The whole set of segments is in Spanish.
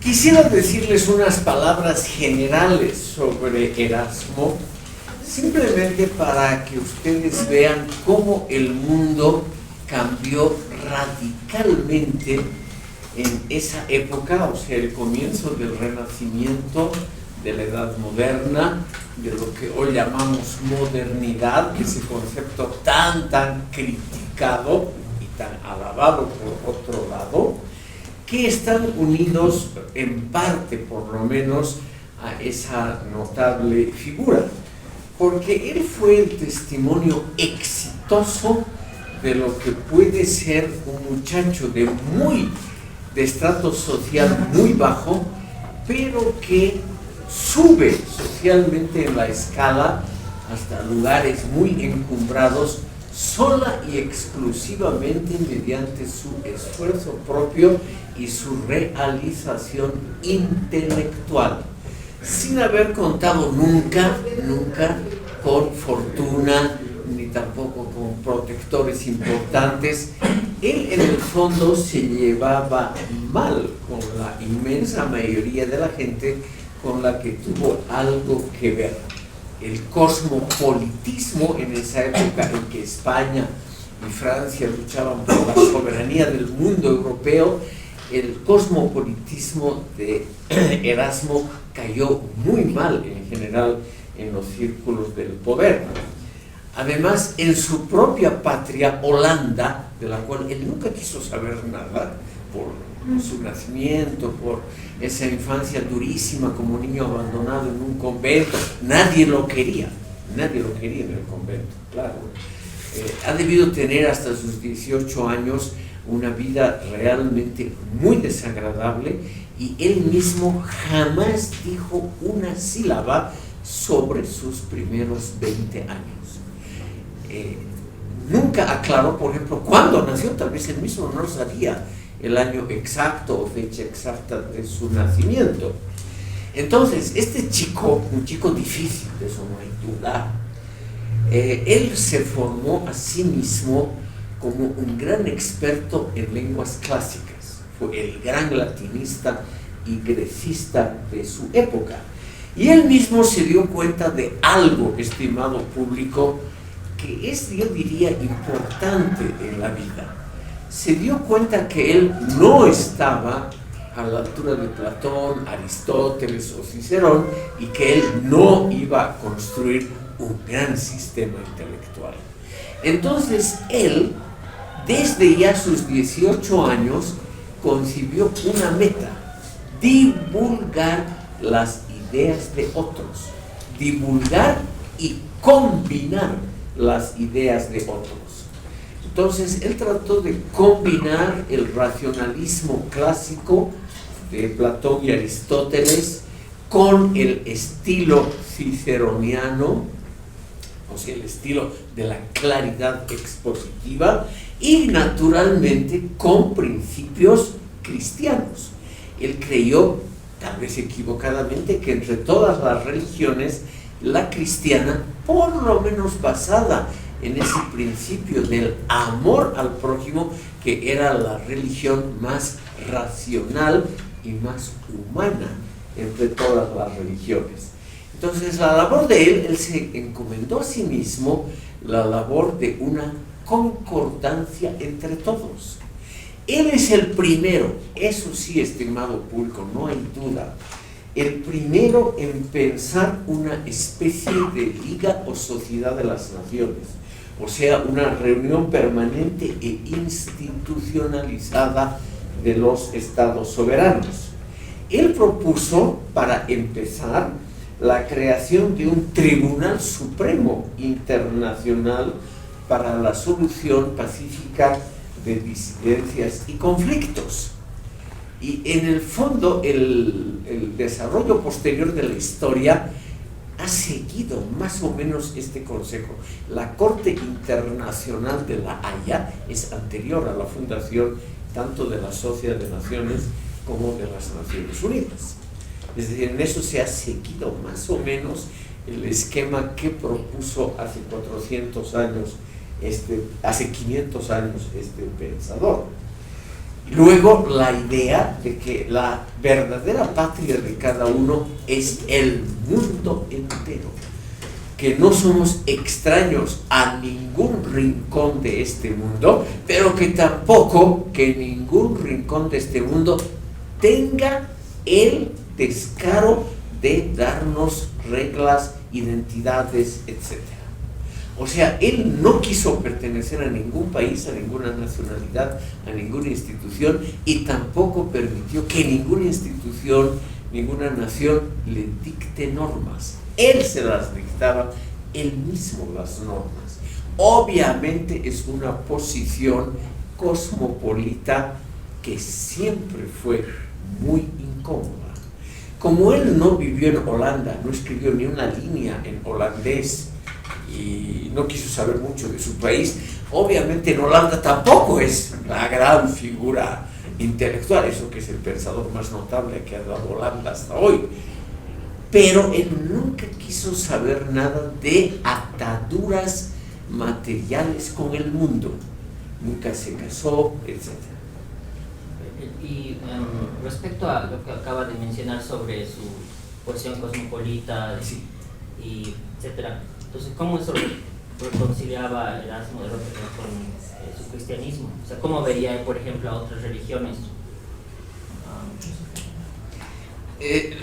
Quisiera decirles unas palabras generales sobre Erasmo, simplemente para que ustedes vean cómo el mundo cambió radicalmente en esa época, o sea, el comienzo del Renacimiento, de la Edad Moderna, de lo que hoy llamamos modernidad, ese concepto tan criticado y tan alabado por otro lado, que están unidos en parte, por lo menos, a esa notable figura, porque él fue el testimonio exitoso de lo que puede ser un muchacho de estrato social muy bajo, pero que sube socialmente en la escala hasta lugares muy encumbrados, sola y exclusivamente mediante su esfuerzo propio y su realización intelectual, sin haber contado nunca con fortuna, ni tampoco con protectores importantes. Él en el fondo se llevaba mal con la inmensa mayoría de la gente con la que tuvo algo que ver. El cosmopolitismo en esa época en que España y Francia luchaban por la soberanía del mundo europeo, el cosmopolitismo de Erasmo cayó muy mal en general en los círculos del poder. Además, en su propia patria, Holanda, de la cual él nunca quiso saber nada, por su nacimiento, por esa infancia durísima como niño abandonado en un convento, nadie lo quería en el convento, claro. Ha debido tener hasta sus 18 años una vida realmente muy desagradable, y él mismo jamás dijo una sílaba sobre sus primeros 20 años. Nunca aclaró, por ejemplo, cuándo nació. Tal vez él mismo no sabía el año exacto o fecha exacta de su nacimiento. Entonces, este chico, un chico difícil, de eso no hay duda, él se formó a sí mismo como un gran experto en lenguas clásicas. Fue el gran latinista y grecista de su época. Y él mismo se dio cuenta de algo, estimado público, que es, yo diría, importante en la vida. Se dio cuenta que él no estaba a la altura de Platón, Aristóteles o Cicerón, y que él no iba a construir un gran sistema intelectual. Entonces él, desde ya sus 18 años, concibió una meta: divulgar las ideas de otros, divulgar y combinar las ideas de otros. Entonces él trató de combinar el racionalismo clásico de Platón y Aristóteles con el estilo ciceroniano, o sea, el estilo de la claridad expositiva, y naturalmente con principios cristianos. Él creyó, tal vez equivocadamente, que entre todas las religiones, la cristiana, por lo menos basada en ese principio del amor al prójimo, que era la religión más racional y más humana entre todas las religiones. Entonces, la labor de él se encomendó a sí mismo la labor de una concordancia entre todos. Él es el primero, eso sí, estimado público, no hay duda, el primero en pensar una especie de liga o sociedad de las naciones, o sea, una reunión permanente e institucionalizada de los estados soberanos. Él propuso, para empezar, la creación de un Tribunal Supremo Internacional para la solución pacífica de disidencias y conflictos. Y en el fondo, el desarrollo posterior de la historia ha seguido más o menos este consejo. La Corte Internacional de la Haya es anterior a la fundación tanto de la Sociedad de Naciones como de las Naciones Unidas. Es decir, en eso se ha seguido más o menos el esquema que propuso hace 400 años, hace 500 años este pensador. Luego, la idea de que la verdadera patria de cada uno es el mundo entero, que no somos extraños a ningún rincón de este mundo, pero que tampoco que ningún rincón de este mundo tenga el descaro de darnos reglas, identidades, etc. O sea, él no quiso pertenecer a ningún país, a ninguna nacionalidad, a ninguna institución, y tampoco permitió que ninguna institución, ninguna nación le dicte normas. Él se las dictaba, él mismo las normas. Obviamente es una posición cosmopolita que siempre fue muy incómoda. Como él no vivió en Holanda, no escribió ni una línea en holandés, y no quiso saber mucho de su país, obviamente en Holanda tampoco es la gran figura intelectual, eso que es el pensador más notable que ha dado Holanda hasta hoy, pero él nunca quiso saber nada de ataduras materiales con el mundo, nunca se casó, etc. Y respecto a lo que acaba de mencionar sobre su posición cosmopolita, Sí. y etcétera, entonces, ¿cómo eso reconciliaba Erasmo de Rotterdam con su cristianismo? O sea, ¿cómo vería, por ejemplo, a otras religiones?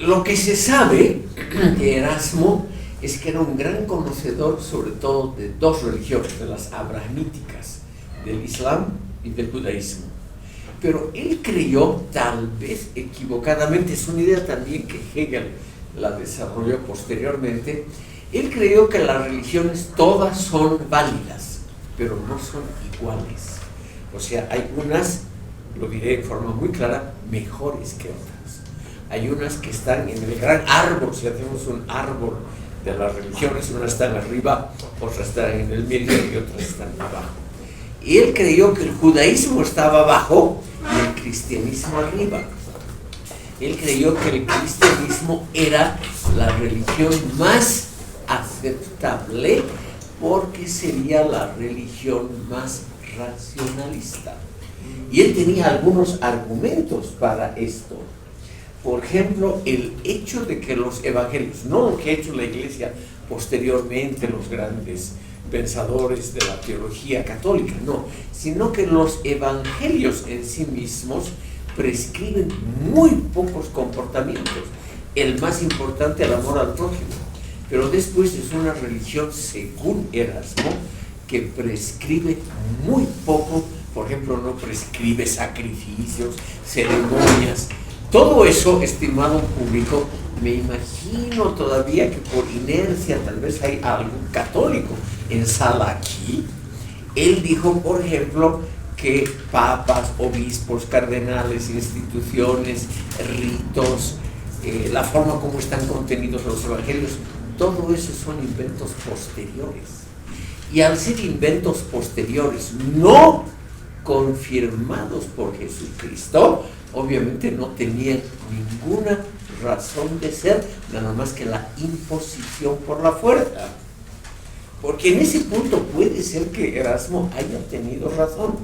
Lo que se sabe de Erasmo es que era un gran conocedor, sobre todo de dos religiones, de las abrahamíticas, del Islam y del judaísmo. Pero él creyó, tal vez equivocadamente, es una idea también que Hegel la desarrolló posteriormente. Él creyó que las religiones todas son válidas, pero no son iguales. O sea, hay unas, lo diré de forma muy clara, mejores que otras. Hay unas que están en el gran árbol, si hacemos un árbol de las religiones, unas están arriba, otras están en el medio y otras están abajo. Y él creyó que el judaísmo estaba abajo y el cristianismo arriba. Él creyó que el cristianismo era la religión más aceptable porque sería la religión más racionalista. Y él tenía algunos argumentos para esto. Por ejemplo, el hecho de que los evangelios, no lo que ha hecho la Iglesia posteriormente, los grandes pensadores de la teología católica, no, sino que los evangelios en sí mismos prescriben muy pocos comportamientos. El más importante, el amor al prójimo. Pero después es una religión, según Erasmo, que prescribe muy poco. Por ejemplo, no prescribe sacrificios, ceremonias. Todo eso, estimado público, me imagino todavía que por inercia tal vez hay algún católico en sala aquí. Él dijo, por ejemplo, que papas, obispos, cardenales, instituciones, ritos, la forma como están contenidos los evangelios, todo eso son inventos posteriores. Y al ser inventos posteriores no confirmados por Jesucristo, obviamente no tenían ninguna razón de ser, nada más que la imposición por la fuerza. Porque en ese punto puede ser que Erasmo haya tenido razón.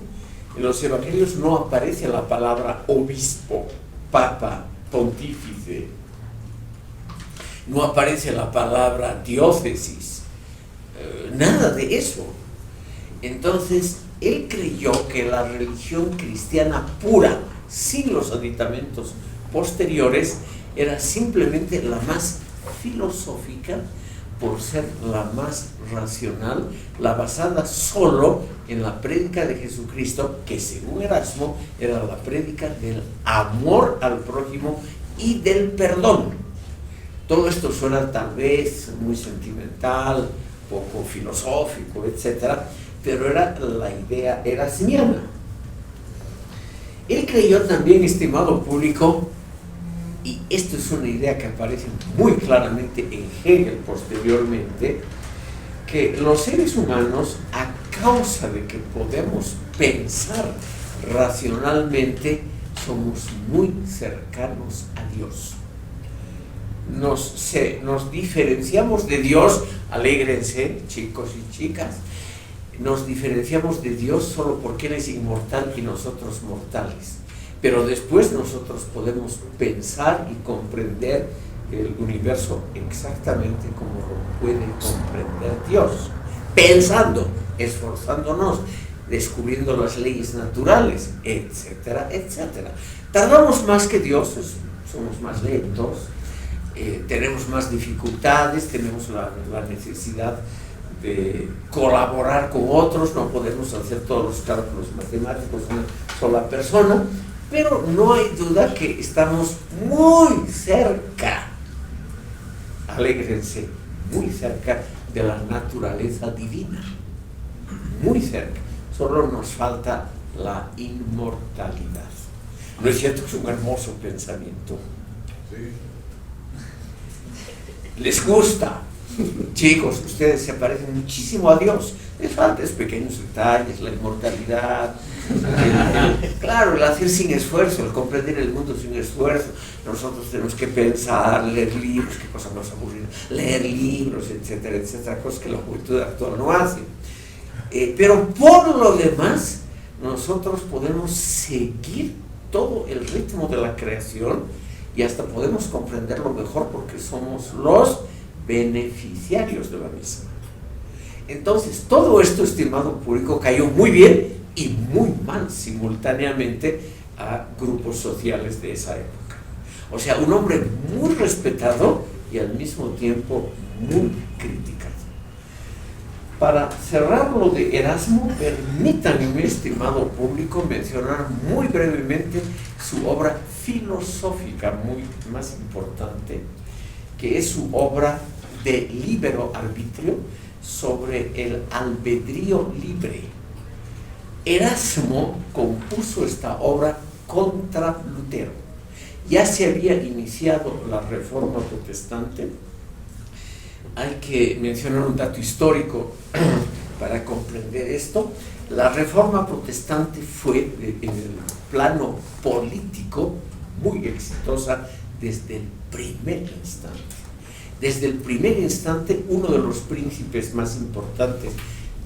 En los evangelios no aparece la palabra obispo, papa, pontífice. No aparece la palabra diócesis, nada de eso. Entonces, él creyó que la religión cristiana pura, sin los aditamentos posteriores, era simplemente la más filosófica, por ser la más racional, la basada solo en la prédica de Jesucristo, que según Erasmo era la prédica del amor al prójimo y del perdón. Todo esto suena tal vez muy sentimental, poco filosófico, etc., pero era la idea erasmiana. Él creyó también, estimado público, y esto es una idea que aparece muy claramente en Hegel posteriormente, que los seres humanos, a causa de que podemos pensar racionalmente, somos muy cercanos a Dios. Nos diferenciamos de Dios, alégrense chicos y chicas, nos diferenciamos de Dios solo porque Él es inmortal y nosotros mortales. pero después nosotros podemos pensar y comprender el universo exactamente como lo puede comprender Dios, pensando, esforzándonos, descubriendo las leyes naturales, etcétera, etcétera. Tardamos más que Dios, somos más lentos, tenemos más dificultades, tenemos la necesidad de colaborar con otros, no podemos hacer todos los cálculos matemáticos de una sola persona, pero no hay duda que estamos muy cerca, alégrense, muy cerca de la naturaleza divina, muy cerca. Solo nos falta la inmortalidad. ¿No es cierto? Es un hermoso pensamiento. Sí. ¿Les gusta? Chicos, ustedes se parecen muchísimo a Dios. Les faltan pequeños detalles, la inmortalidad, claro, el hacer sin esfuerzo, el comprender el mundo sin esfuerzo. Nosotros tenemos que pensar, leer libros, qué cosa más aburrida, leer libros, etcétera, etcétera, cosas que la juventud actual no hace. Pero por lo demás, nosotros podemos seguir todo el ritmo de la creación y hasta podemos comprenderlo mejor porque somos los beneficiarios de la misma. Entonces, todo esto, estimado público, cayó muy bien y muy mal simultáneamente a grupos sociales de esa época. O sea, un hombre muy respetado y al mismo tiempo muy criticado. Para cerrar lo de Erasmo, permítanme, estimado público, mencionar muy brevemente su obra filosófica más importante, que es su obra de libero arbitrio sobre el albedrío libre. Erasmo compuso esta obra contra Lutero. Ya se había iniciado la Reforma Protestante. Hay que mencionar un dato histórico para comprender esto. La Reforma Protestante fue, en el plano político, muy exitosa desde el primer instante. Desde el primer instante, uno de los príncipes más importantes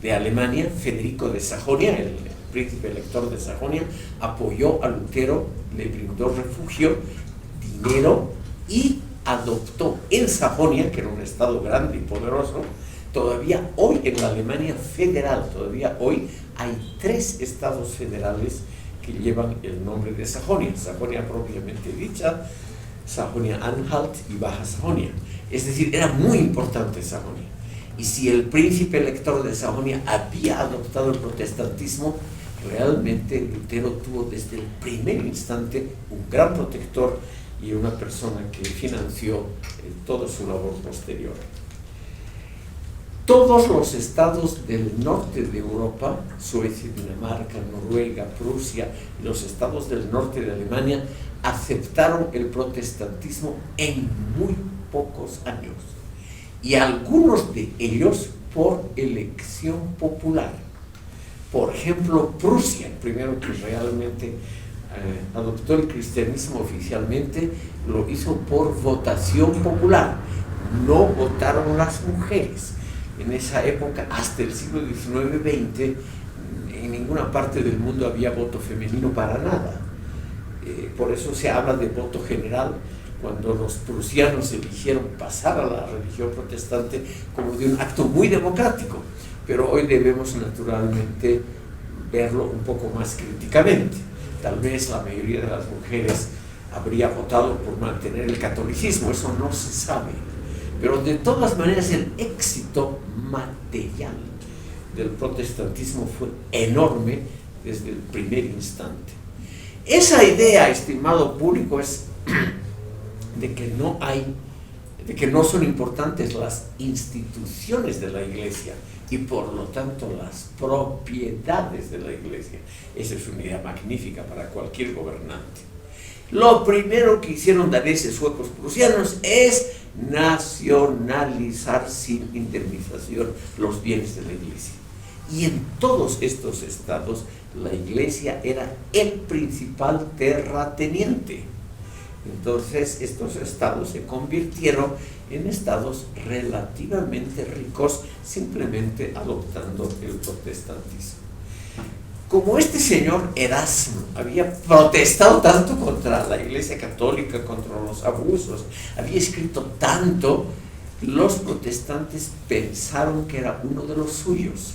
de Alemania, Federico de Sajonia, el príncipe elector de Sajonia, apoyó a Lutero, le brindó refugio, dinero y adoptó en Sajonia, que era un estado grande y poderoso. Todavía hoy en la Alemania federal, todavía hoy hay 3 estados federales que llevan el nombre de Sajonia. Sajonia propiamente dicha, Sajonia-Anhalt y Baja Sajonia. Es decir, era muy importante Sajonia. Y si el príncipe elector de Sajonia había adoptado el protestantismo, realmente Lutero tuvo desde el primer instante un gran protector y una persona que financió toda su labor posterior. Todos los estados del norte de Europa, Suecia, Dinamarca, Noruega, Prusia y los estados del norte de Alemania, aceptaron el protestantismo en muy pocos años, y algunos de ellos por elección popular. Por ejemplo, Prusia, el primero que realmente adoptó el cristianismo oficialmente, lo hizo por votación popular. No votaron las mujeres. En esa época, hasta el siglo XIX-XX, en ninguna parte del mundo había voto femenino para nada. Por eso se habla de voto general, cuando los prusianos eligieron pasar a la religión protestante como de un acto muy democrático. Pero hoy debemos naturalmente verlo un poco más críticamente. Tal vez la mayoría de las mujeres habría votado por mantener el catolicismo, eso no se sabe. Pero de todas maneras el éxito material del protestantismo fue enorme desde el primer instante. Esa idea, estimado público, es de que no son importantes las instituciones de la Iglesia y por lo tanto las propiedades de la Iglesia. Esa es una idea magnífica para cualquier gobernante. Lo primero que hicieron daneses, suecos, prusianos es nacionalizar sin indemnización los bienes de la Iglesia. Y en todos estos estados la Iglesia era el principal terrateniente. Entonces estos estados se convirtieron en estados relativamente ricos simplemente adoptando el protestantismo. Como este señor Erasmo había protestado tanto contra la Iglesia Católica, contra los abusos, había escrito tanto, los protestantes pensaron que era uno de los suyos.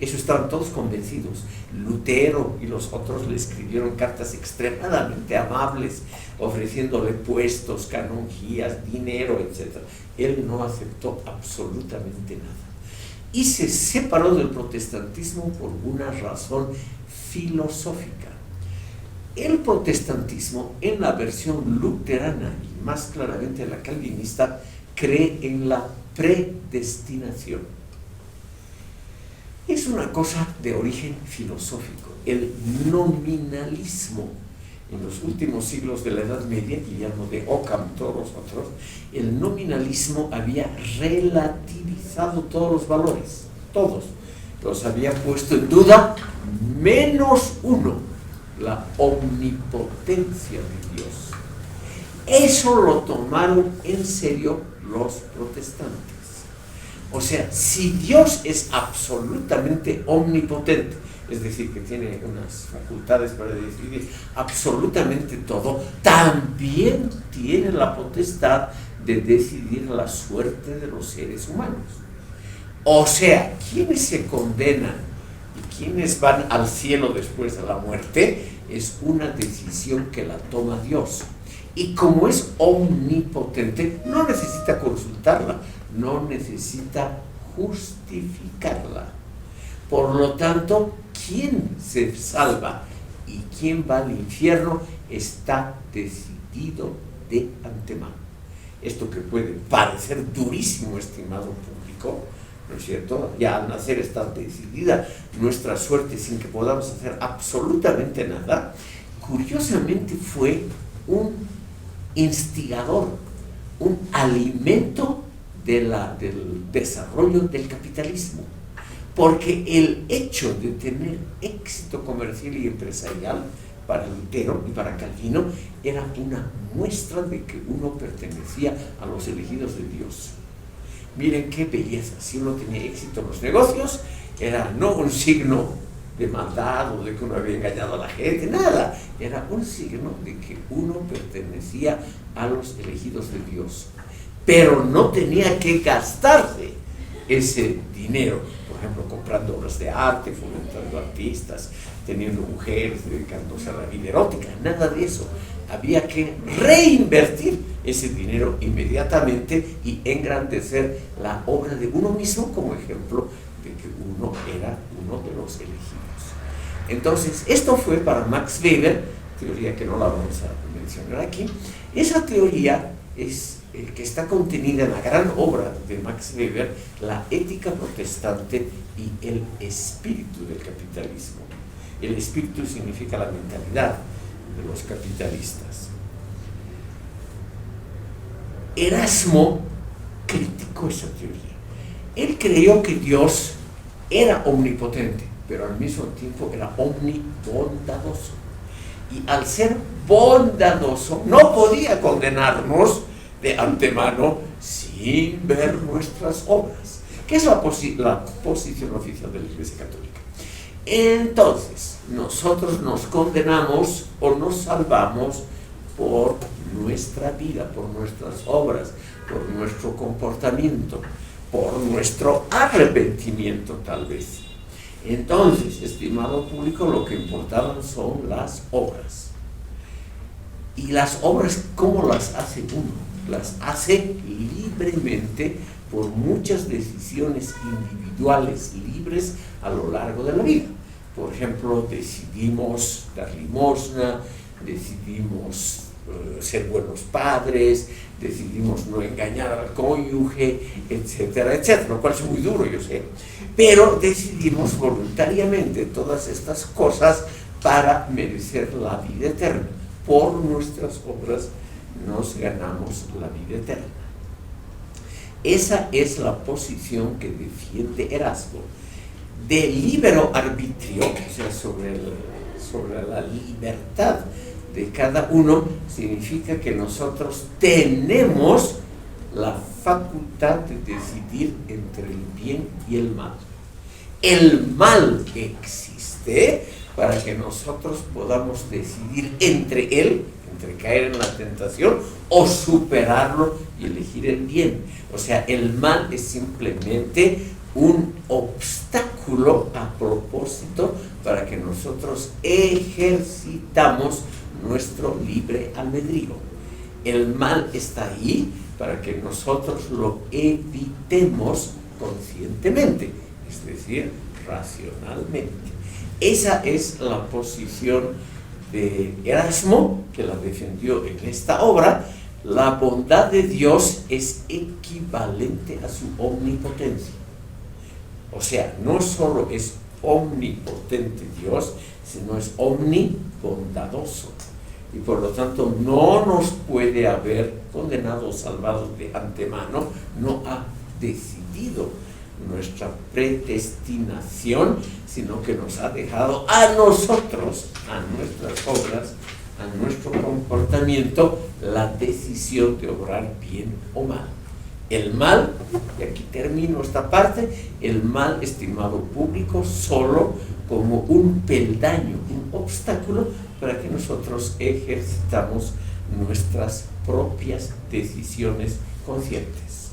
Eso estaban todos convencidos. Lutero y los otros le escribieron cartas extremadamente amables, ofreciéndole puestos, canonjías, dinero, etc. Él no aceptó absolutamente nada. Y se separó del protestantismo por una razón filosófica. El protestantismo, en la versión luterana y más claramente la calvinista, cree en la predestinación. Es una cosa de origen filosófico. El nominalismo, en los últimos siglos de la Edad Media, Guillermo de Ockham, todos los otros, el nominalismo había relativizado todos los valores, todos. Los había puesto en duda, menos uno, la omnipotencia de Dios. Eso lo tomaron en serio los protestantes. O sea, si Dios es absolutamente omnipotente, es decir, que tiene unas facultades para decidir absolutamente todo, también tiene la potestad de decidir la suerte de los seres humanos. O sea, quienes se condenan y quienes van al cielo después de la muerte, es una decisión que la toma Dios. Y como es omnipotente, no necesita consultarla, no necesita justificarla. Por lo tanto, quien se salva y quien va al infierno está decidido de antemano. Esto que puede parecer durísimo, estimado público, ¿no es cierto? Ya al nacer está decidida nuestra suerte sin que podamos hacer absolutamente nada. Curiosamente fue un instigador, un alimento del desarrollo del capitalismo, porque el hecho de tener éxito comercial y empresarial para Lutero y para Calvino era una muestra de que uno pertenecía a los elegidos de Dios. Miren qué belleza, si uno tenía éxito en los negocios, era no un signo de maldad o de que uno había engañado a la gente, nada, era un signo de que uno pertenecía a los elegidos de Dios. Pero no tenía que gastarse ese dinero, por ejemplo, comprando obras de arte, fomentando artistas, teniendo mujeres, dedicándose a la vida erótica, nada de eso. Había que reinvertir ese dinero inmediatamente y engrandecer la obra de uno mismo como ejemplo de que uno era uno de los elegidos. Entonces, esto fue para Max Weber, teoría que no la vamos a mencionar aquí. Esa teoría es que está contenida en la gran obra de Max Weber, La ética protestante y el espíritu del capitalismo. El espíritu significa la mentalidad de los capitalistas. Erasmo criticó esa teoría. Él creyó que Dios era omnipotente, pero al mismo tiempo era omnibondadoso. Y al ser bondadoso, no podía condenarnos de antemano sin ver nuestras obras, que es la posición oficial de la Iglesia Católica. Entonces, nosotros nos condenamos o nos salvamos por nuestra vida, por nuestras obras, por nuestro comportamiento, por nuestro arrepentimiento tal vez. Entonces, estimado público, lo que importaban son las obras. Y las obras, ¿cómo las hace uno? Las hace libremente por muchas decisiones individuales libres a lo largo de la vida. Por ejemplo, decidimos dar limosna, decidimos ser buenos padres, decidimos no engañar al cónyuge, etcétera, etcétera, lo cual es muy duro, yo sé. Pero decidimos voluntariamente todas estas cosas para merecer la vida eterna. Por nuestras obras nos ganamos la vida eterna. Esa es la posición que defiende Erasmo. De libero arbitrio, o sea, sobre la libertad de cada uno, significa que nosotros tenemos la facultad de decidir entre el bien y el mal. El mal existe para que nosotros podamos decidir entre él, entre caer en la tentación o superarlo y elegir el bien. O sea, el mal es simplemente un obstáculo a propósito para que nosotros ejercitamos nuestro libre albedrío. El mal está ahí para que nosotros lo evitemos conscientemente, es decir, racionalmente. Esa es la posición de Erasmo, que la defendió en esta obra. La bondad de Dios es equivalente a su omnipotencia. O sea, no solo es omnipotente Dios, sino es omnibondadoso. Y por lo tanto no nos puede haber condenado o salvado de antemano, no ha decidido nuestra predestinación, sino que nos ha dejado a nosotros, a nuestras obras, a nuestro comportamiento, la decisión de obrar bien o mal. El mal, y aquí termino esta parte, el mal, estimado público, solo como un peldaño, un obstáculo para que nosotros ejercitamos nuestras propias decisiones conscientes.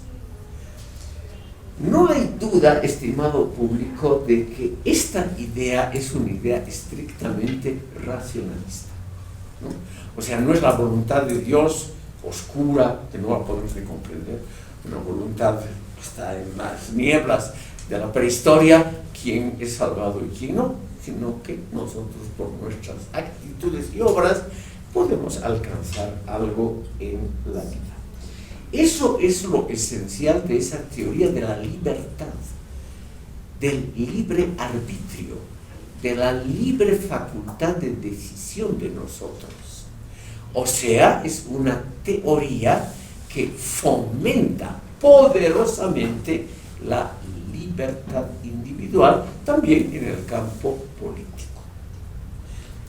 No hay duda, estimado público, de que esta idea es una idea estrictamente racionalista, ¿no? O sea, no es la voluntad de Dios oscura, que no la podemos ni comprender, una voluntad que está en las nieblas de la prehistoria, quién es salvado y quién no, sino que nosotros por nuestras actitudes y obras podemos alcanzar algo en la vida. Eso es lo esencial de esa teoría de la libertad, del libre arbitrio, de la libre facultad de decisión de nosotros. O sea, es una teoría que fomenta poderosamente la libertad individual, también en el campo político.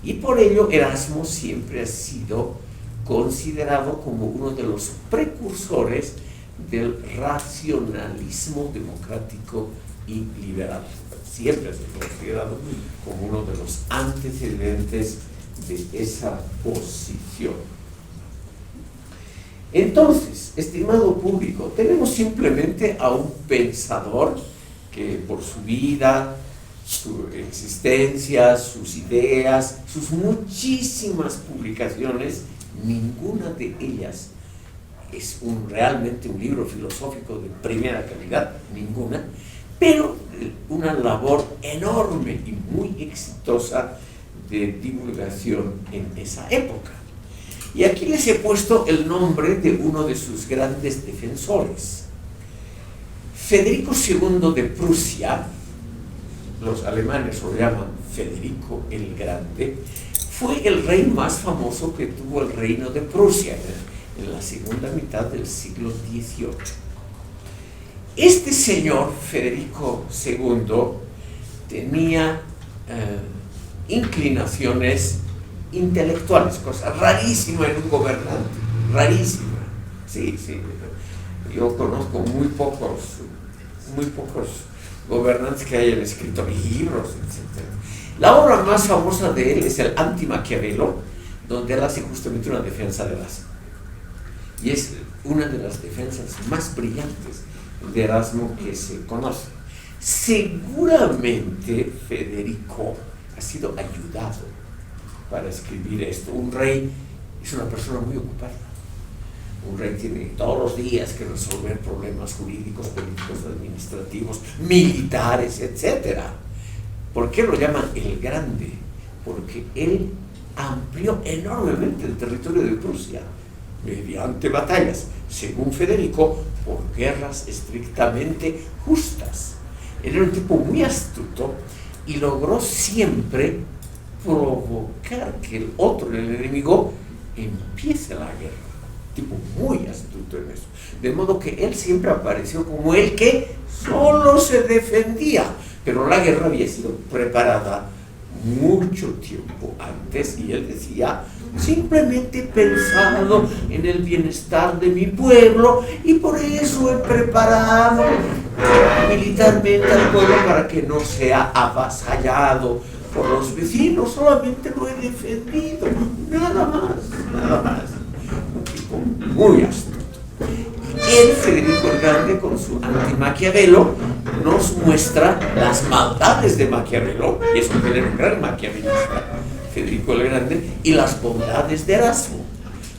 Y por ello Erasmo siempre ha sido considerado como uno de los precursores del racionalismo democrático y liberal. Siempre ha sido considerado como uno de los antecedentes de esa posición. Entonces, estimado público, tenemos simplemente a un pensador que por su vida, su existencia, sus ideas, sus muchísimas publicaciones, ninguna de ellas es realmente un libro filosófico de primera calidad, ninguna, pero una labor enorme y muy exitosa de divulgación en esa época. Y aquí les he puesto el nombre de uno de sus grandes defensores. Federico II de Prusia, los alemanes lo llaman Federico el Grande, fue el rey más famoso que tuvo el reino de Prusia en la segunda mitad del siglo XVIII. Este señor, Federico II, tenía inclinaciones intelectuales, cosa rarísima en un gobernante, rarísima. Sí. Yo conozco muy pocos gobernantes que hayan escrito libros, etc. La obra más famosa de él es el Anti-Maquiavelo, donde él hace justamente una defensa de Erasmo. Y es una de las defensas más brillantes de Erasmo que se conoce. Seguramente Federico ha sido ayudado para escribir esto. Un rey es una persona muy ocupada. Un rey tiene todos los días que resolver problemas jurídicos, políticos, administrativos, militares, etc. ¿Por qué lo llaman el Grande? Porque él amplió enormemente el territorio de Prusia mediante batallas, según Federico, por guerras estrictamente justas. Él era un tipo muy astuto y logró siempre provocar que el otro, el enemigo, empiece la guerra. Tipo muy astuto en eso. De modo que él siempre apareció como el que solo se defendía, pero la guerra había sido preparada mucho tiempo antes y él decía: simplemente he pensado en el bienestar de mi pueblo y por eso he preparado militarmente al pueblo para que no sea avasallado por los vecinos, solamente lo he defendido, nada más. Un tipo muy astuto. Él, Federico el Grande, con su anti-Maquiavelo, nos muestra las maldades de Maquiavelo, y eso que era un gran maquiavelista, Federico el Grande, y las bondades de Erasmo.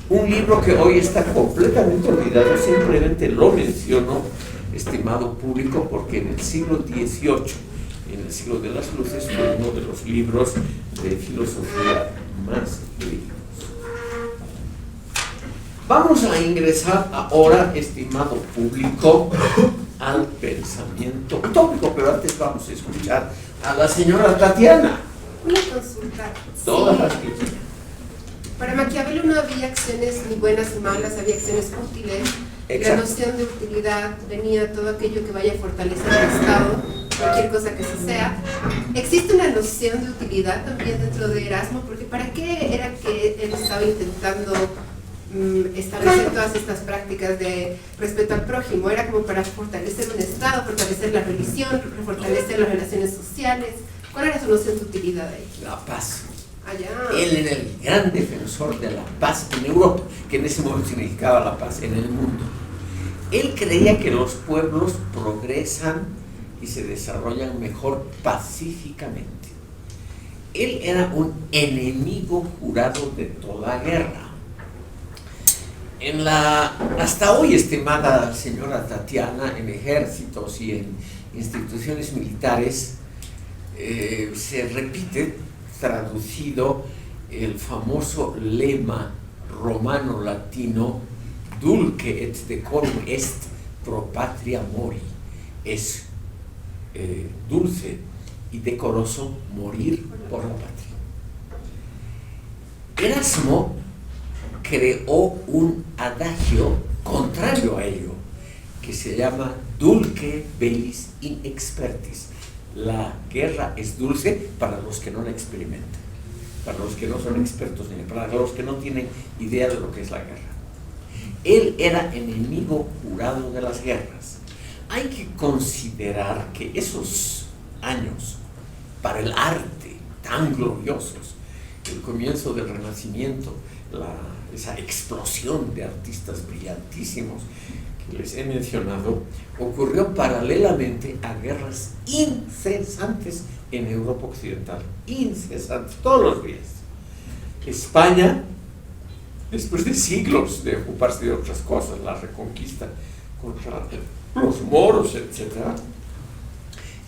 Un libro que hoy está completamente olvidado, simplemente lo menciono, estimado público, porque en el siglo XVIII, en el siglo de las luces, fue uno de los libros de filosofía más leídos. Vamos a ingresar ahora, estimado público, al pensamiento utópico, pero antes vamos a escuchar a la señora Tatiana. Una consulta. Todas Sí. las que quieran. Para Maquiavelo no había acciones ni buenas ni malas, había acciones útiles. Exacto. La noción de utilidad venía todo aquello que vaya a fortalecer el Estado, cualquier cosa que se sea. ¿Existe una noción de utilidad también dentro de Erasmo? Porque ¿para qué era que él estaba intentando establecer todas estas prácticas de respeto al prójimo? ¿Era como para fortalecer un Estado, fortalecer la religión, fortalecer las relaciones sociales? ¿Cuál era su noción de utilidad ahí? La paz. Allá. Él era el gran defensor de la paz en Europa, que en ese momento significaba la paz en el mundo. Él creía que los pueblos progresan y se desarrollan mejor pacíficamente. Él era un enemigo jurado de toda guerra. Hasta hoy, estimada señora Tatiana, en ejércitos y en instituciones militares, se repite, traducido, el famoso lema romano-latino dulce et decorum est pro patria mori. Es dulce y decoroso morir por la patria. Erasmo creó un adagio contrario a ello, que se llama dulce bellis in expertis. La guerra es dulce para los que no la experimentan, para los que no son expertos en ella, para los que no tienen idea de lo que es la guerra. Él era enemigo jurado de las guerras. Hay que considerar que esos años para el arte tan gloriosos, el comienzo del Renacimiento, esa explosión de artistas brillantísimos que les he mencionado, ocurrió paralelamente a guerras incesantes en Europa Occidental, incesantes, todos los días. España, después de siglos de ocuparse de otras cosas, la reconquista contra los moros, etc.,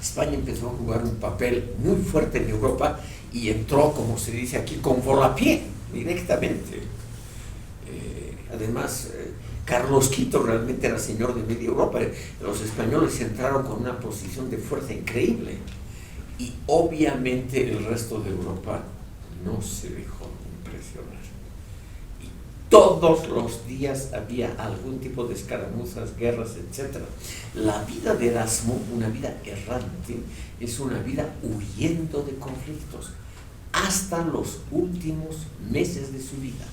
España empezó a jugar un papel muy fuerte en Europa y entró, como se dice aquí, con volapié, directamente. Además, Carlos V realmente era señor de media Europa. Los españoles entraron con una posición de fuerza increíble y obviamente el resto de Europa no se dejó impresionar. Y todos los días había algún tipo de escaramuzas, guerras, etc. La vida de Erasmo, una vida errante, es una vida huyendo de conflictos hasta los últimos meses de su vida.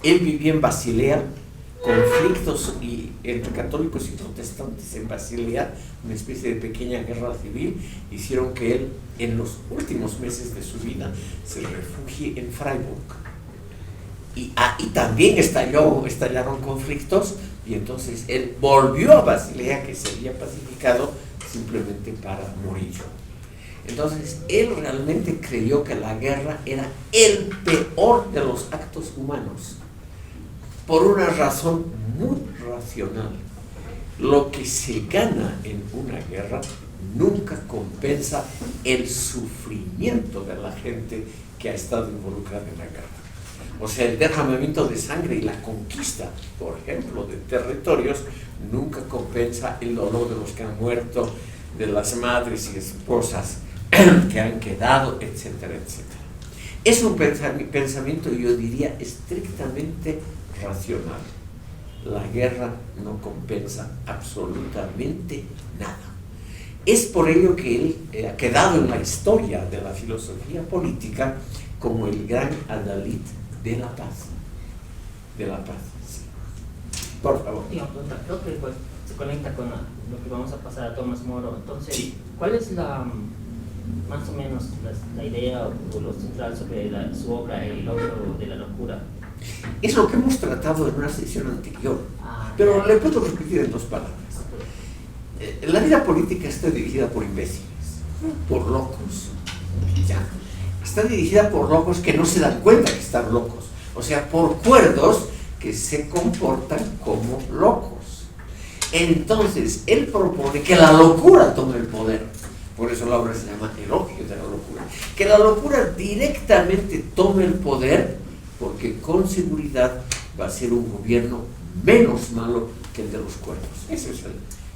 Él vivía en Basilea. Conflictos entre católicos y protestantes en Basilea, una especie de pequeña guerra civil, hicieron que él, en los últimos meses de su vida, se refugie en Freiburg. Y ahí también estallaron conflictos, y entonces él volvió a Basilea, que se había pacificado, simplemente para morir. Entonces, él realmente creyó que la guerra era el peor de los actos humanos, por una razón muy racional. Lo que se gana en una guerra nunca compensa el sufrimiento de la gente que ha estado involucrada en la guerra. O sea, el derramamiento de sangre y la conquista, por ejemplo, de territorios, nunca compensa el dolor de los que han muerto, de las madres y esposas que han quedado, etcétera, etcétera. Es un pensamiento, yo diría, estrictamente racional. La guerra no compensa absolutamente nada. Es por ello que él ha quedado en la historia de la filosofía política como el gran adalid de la paz. De la paz, sí. Por favor. Creo que pues, se conecta con lo que vamos a pasar a Tomás Moro. Entonces, sí. ¿cuál es la más o menos la idea o lo central sobre su obra, El logro de la locura? Es lo que hemos tratado en una sesión anterior, pero Ya. le puedo repetir en 2 palabras. La vida política está dirigida por imbéciles, por locos, ya. Está dirigida por locos que no se dan cuenta que están locos, o sea, por cuerdos que se comportan como locos. Entonces, él propone que la locura tome el poder. Por eso la obra se llama Elogio de la locura. Que la locura directamente tome el poder, porque con seguridad va a ser un gobierno menos malo que el de los cuerdos. Ese es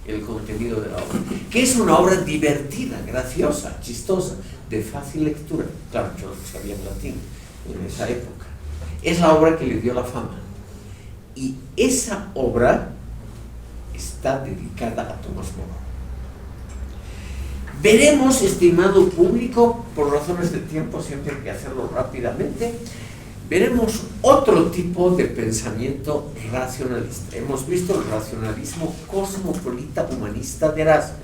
el contenido de la obra. Que es una obra divertida, graciosa, chistosa, de fácil lectura. Claro, yo no sabía en latín en esa época. Es la obra que le dio la fama. Y esa obra está dedicada a Tomás Moro. Veremos, estimado público, por razones de tiempo siempre hay que hacerlo rápidamente, veremos otro tipo de pensamiento racionalista. Hemos visto el racionalismo cosmopolita humanista de Erasmo.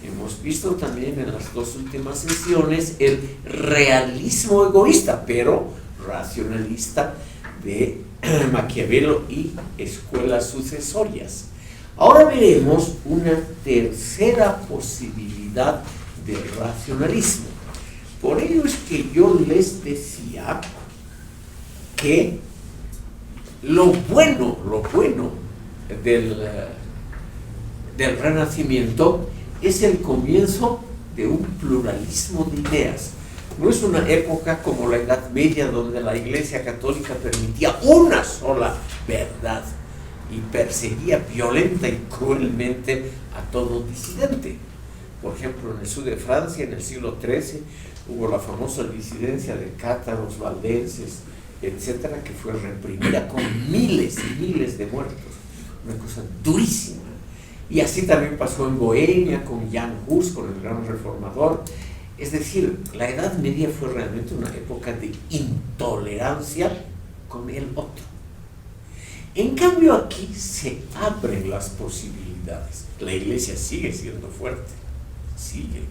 Hemos visto también en las 2 últimas sesiones el realismo egoísta, pero racionalista de Maquiavelo y escuelas sucesorias. Ahora veremos una tercera posibilidad de racionalismo. Por ello es que yo les decía que lo bueno del Renacimiento es el comienzo de un pluralismo de ideas. No es una época como la Edad Media, donde la Iglesia Católica permitía una sola verdad y perseguía violenta y cruelmente a todo disidente. Por ejemplo, en el sur de Francia, en el siglo XIII, hubo la famosa disidencia de cátaros, valdenses, etcétera, que fue reprimida con miles y miles de muertos. Una cosa durísima. Y así también pasó en Bohemia, con Jan Hus, con el gran reformador. Es decir, la Edad Media fue realmente una época de intolerancia con el otro. En cambio, aquí se abren las posibilidades. La Iglesia sigue siendo fuerte, sigue.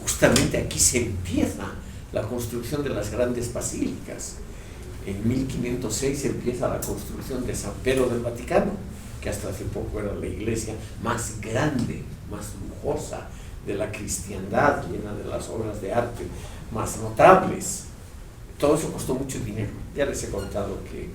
Justamente aquí se empieza la construcción de las grandes basílicas. En 1506 empieza la construcción de San Pedro del Vaticano, que hasta hace poco era la iglesia más grande, más lujosa de la cristiandad, llena de las obras de arte más notables. Todo eso costó mucho dinero. Ya les he contado que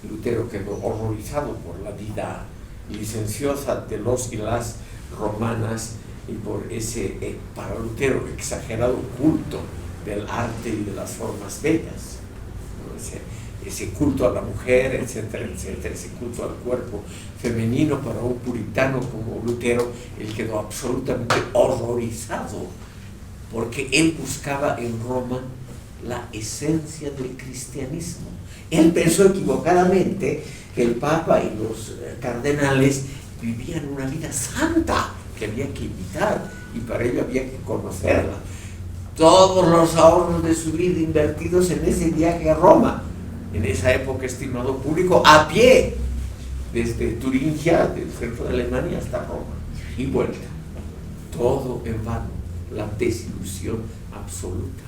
Lutero quedó horrorizado por la vida licenciosa de los y las romanas y por ese, para Lutero, exagerado culto del arte y de las formas bellas, ¿no? Ese culto a la mujer, etcétera, etcétera, ese culto al cuerpo femenino. Para un puritano como Lutero, él quedó absolutamente horrorizado, porque él buscaba en Roma la esencia del cristianismo. Él pensó equivocadamente que el Papa y los cardenales vivían una vida santa que había que imitar, y para ello había que conocerla. Todos los ahorros de su vida invertidos en ese viaje a Roma, en esa época, estimado público, a pie, desde Turingia, del centro de Alemania, hasta Roma, y vuelta. Todo en vano, la desilusión absoluta.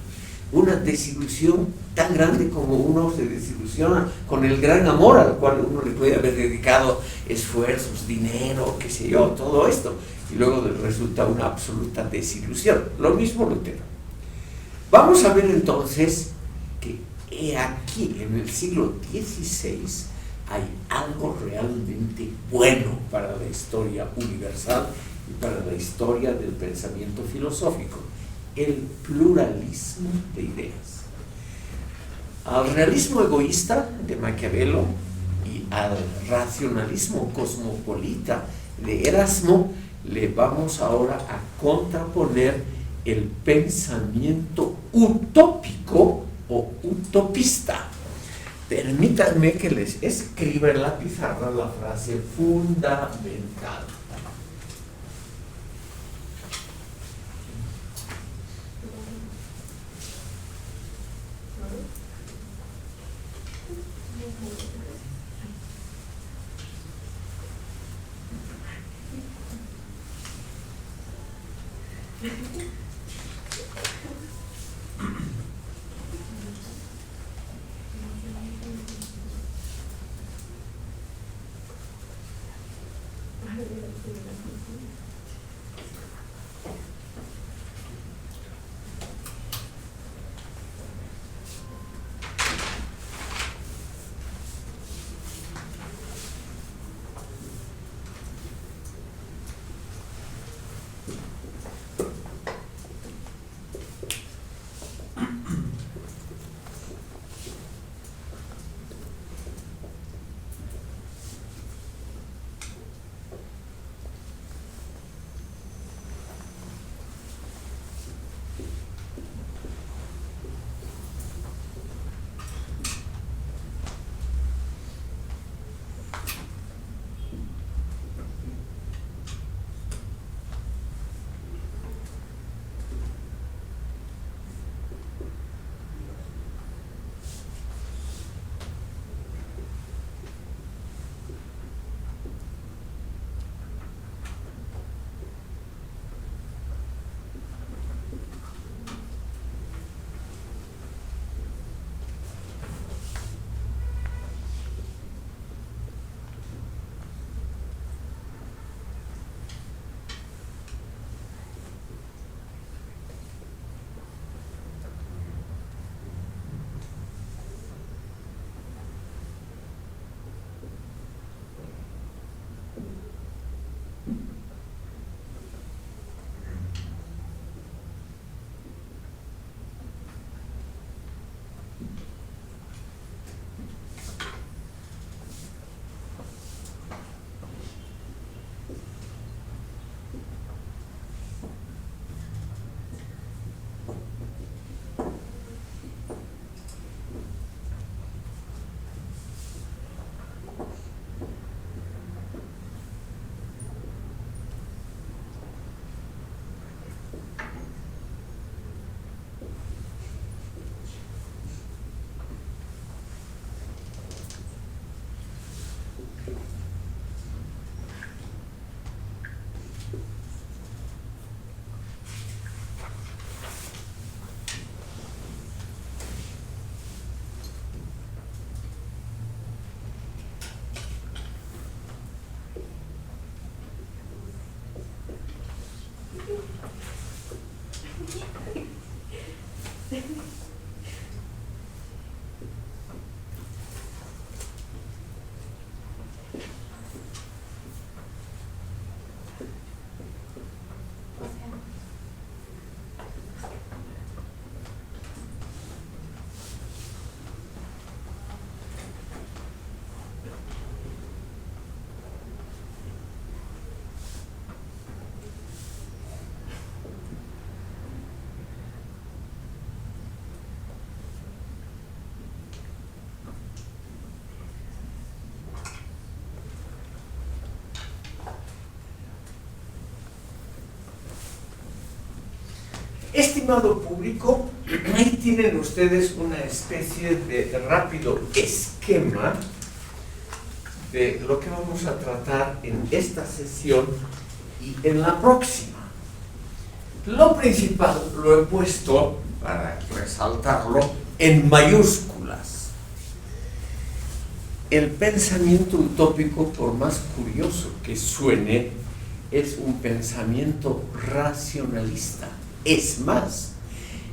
Una desilusión tan grande como uno se desilusiona con el gran amor al cual uno le puede haber dedicado esfuerzos, dinero, qué sé yo, todo esto, y luego resulta una absoluta desilusión. Lo mismo Lutero. Vamos a ver entonces que aquí, en el siglo XVI, hay algo realmente bueno para la historia universal y para la historia del pensamiento filosófico: el pluralismo de ideas. Al realismo egoísta de Maquiavelo y al racionalismo cosmopolita de Erasmo le vamos ahora a contraponer el pensamiento utópico o utopista. Permítanme que les escriba en la pizarra la frase fundamental. Estimado público, ahí tienen ustedes una especie de rápido esquema de lo que vamos a tratar en esta sesión y en la próxima. Lo principal lo he puesto, para resaltarlo, en mayúsculas. El pensamiento utópico, por más curioso que suene, es un pensamiento racionalista. Es más,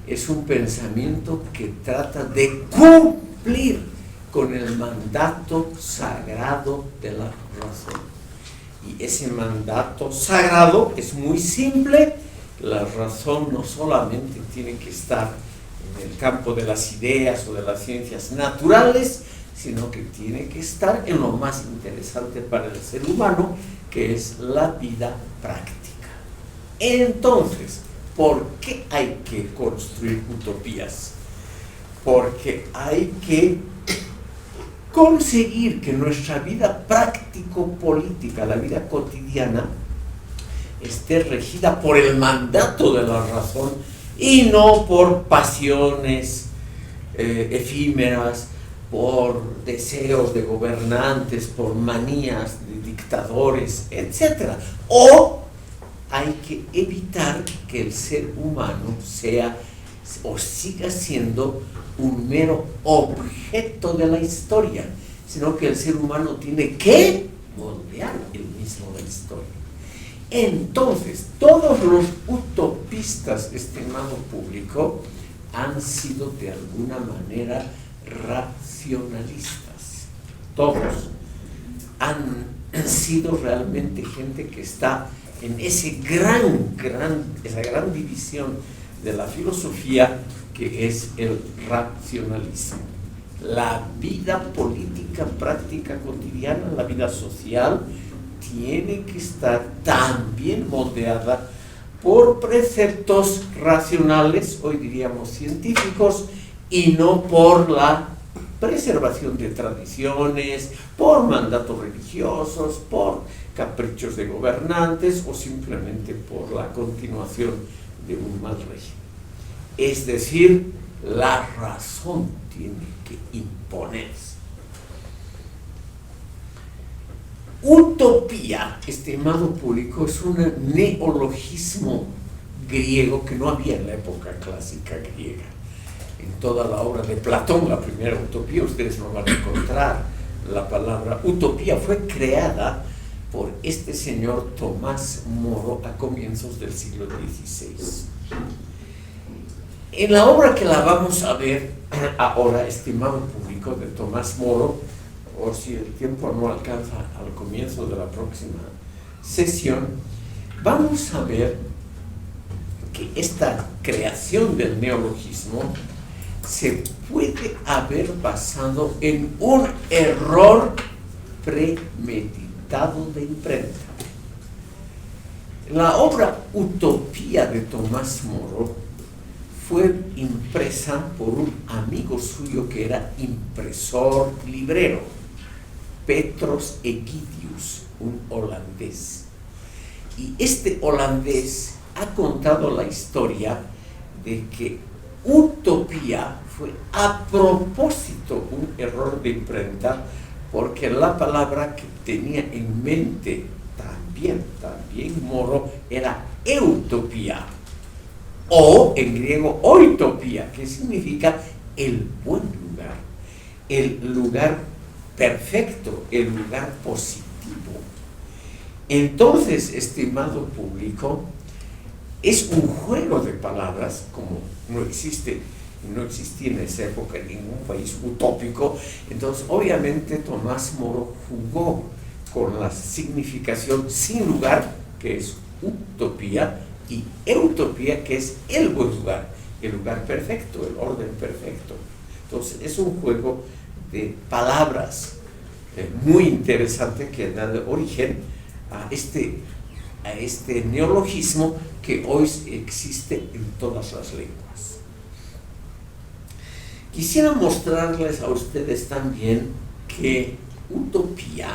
es un pensamiento que trata de cumplir con el mandato sagrado de la razón. Y ese mandato sagrado es muy simple. La razón no solamente tiene que estar en el campo de las ideas o de las ciencias naturales, sino que tiene que estar en lo más interesante para el ser humano, que es la vida práctica. Entonces, ¿por qué hay que construir utopías? Porque hay que conseguir que nuestra vida práctico-política, la vida cotidiana, esté regida por el mandato de la razón y no por pasiones efímeras, por deseos de gobernantes, por manías de dictadores, etc. O hay que evitar que el ser humano sea o siga siendo un mero objeto de la historia, sino que el ser humano tiene que moldear el mismo la historia. Entonces, todos los utopistas, estimado público, han sido de alguna manera racionalistas. Todos han sido realmente gente que está en esa gran división de la filosofía que es el racionalismo. La vida política, práctica cotidiana, la vida social, tiene que estar también moldeada por preceptos racionales, hoy diríamos científicos, y no por la preservación de tradiciones, por mandatos religiosos, por caprichos de gobernantes o simplemente por la continuación de un mal régimen. Es decir, la razón tiene que imponerse. Utopía, estimado público, es un neologismo griego que no había en la época clásica griega. En toda la obra de Platón, la primera utopía, ustedes no van a encontrar la palabra utopía. Fue creada por este señor Tomás Moro a comienzos del siglo XVI. En la obra que la vamos a ver ahora, estimado público, de Tomás Moro, o si el tiempo no alcanza al comienzo de la próxima sesión, vamos a ver que esta creación del neologismo se puede haber basado en un error premeditado de imprenta. La obra Utopía de Tomás Moro fue impresa por un amigo suyo que era impresor librero, Petros Egidius, un holandés. Y este holandés ha contado la historia de que utopía fue a propósito un error de imprenta, porque la palabra que tenía en mente también Moro era eutopía, o en griego oitopía, que significa el buen lugar, el lugar perfecto, el lugar positivo. Entonces, estimado público, es un juego de palabras, como no existía en esa época en ningún país utópico. Entonces, obviamente, Tomás Moro jugó con la significación sin lugar, que es utopía, y eutopía, que es el buen lugar, el lugar perfecto, el orden perfecto. Entonces, es un juego de palabras muy interesante que da origen a este neologismo que hoy existe en todas las lenguas. Quisiera mostrarles a ustedes también que utopía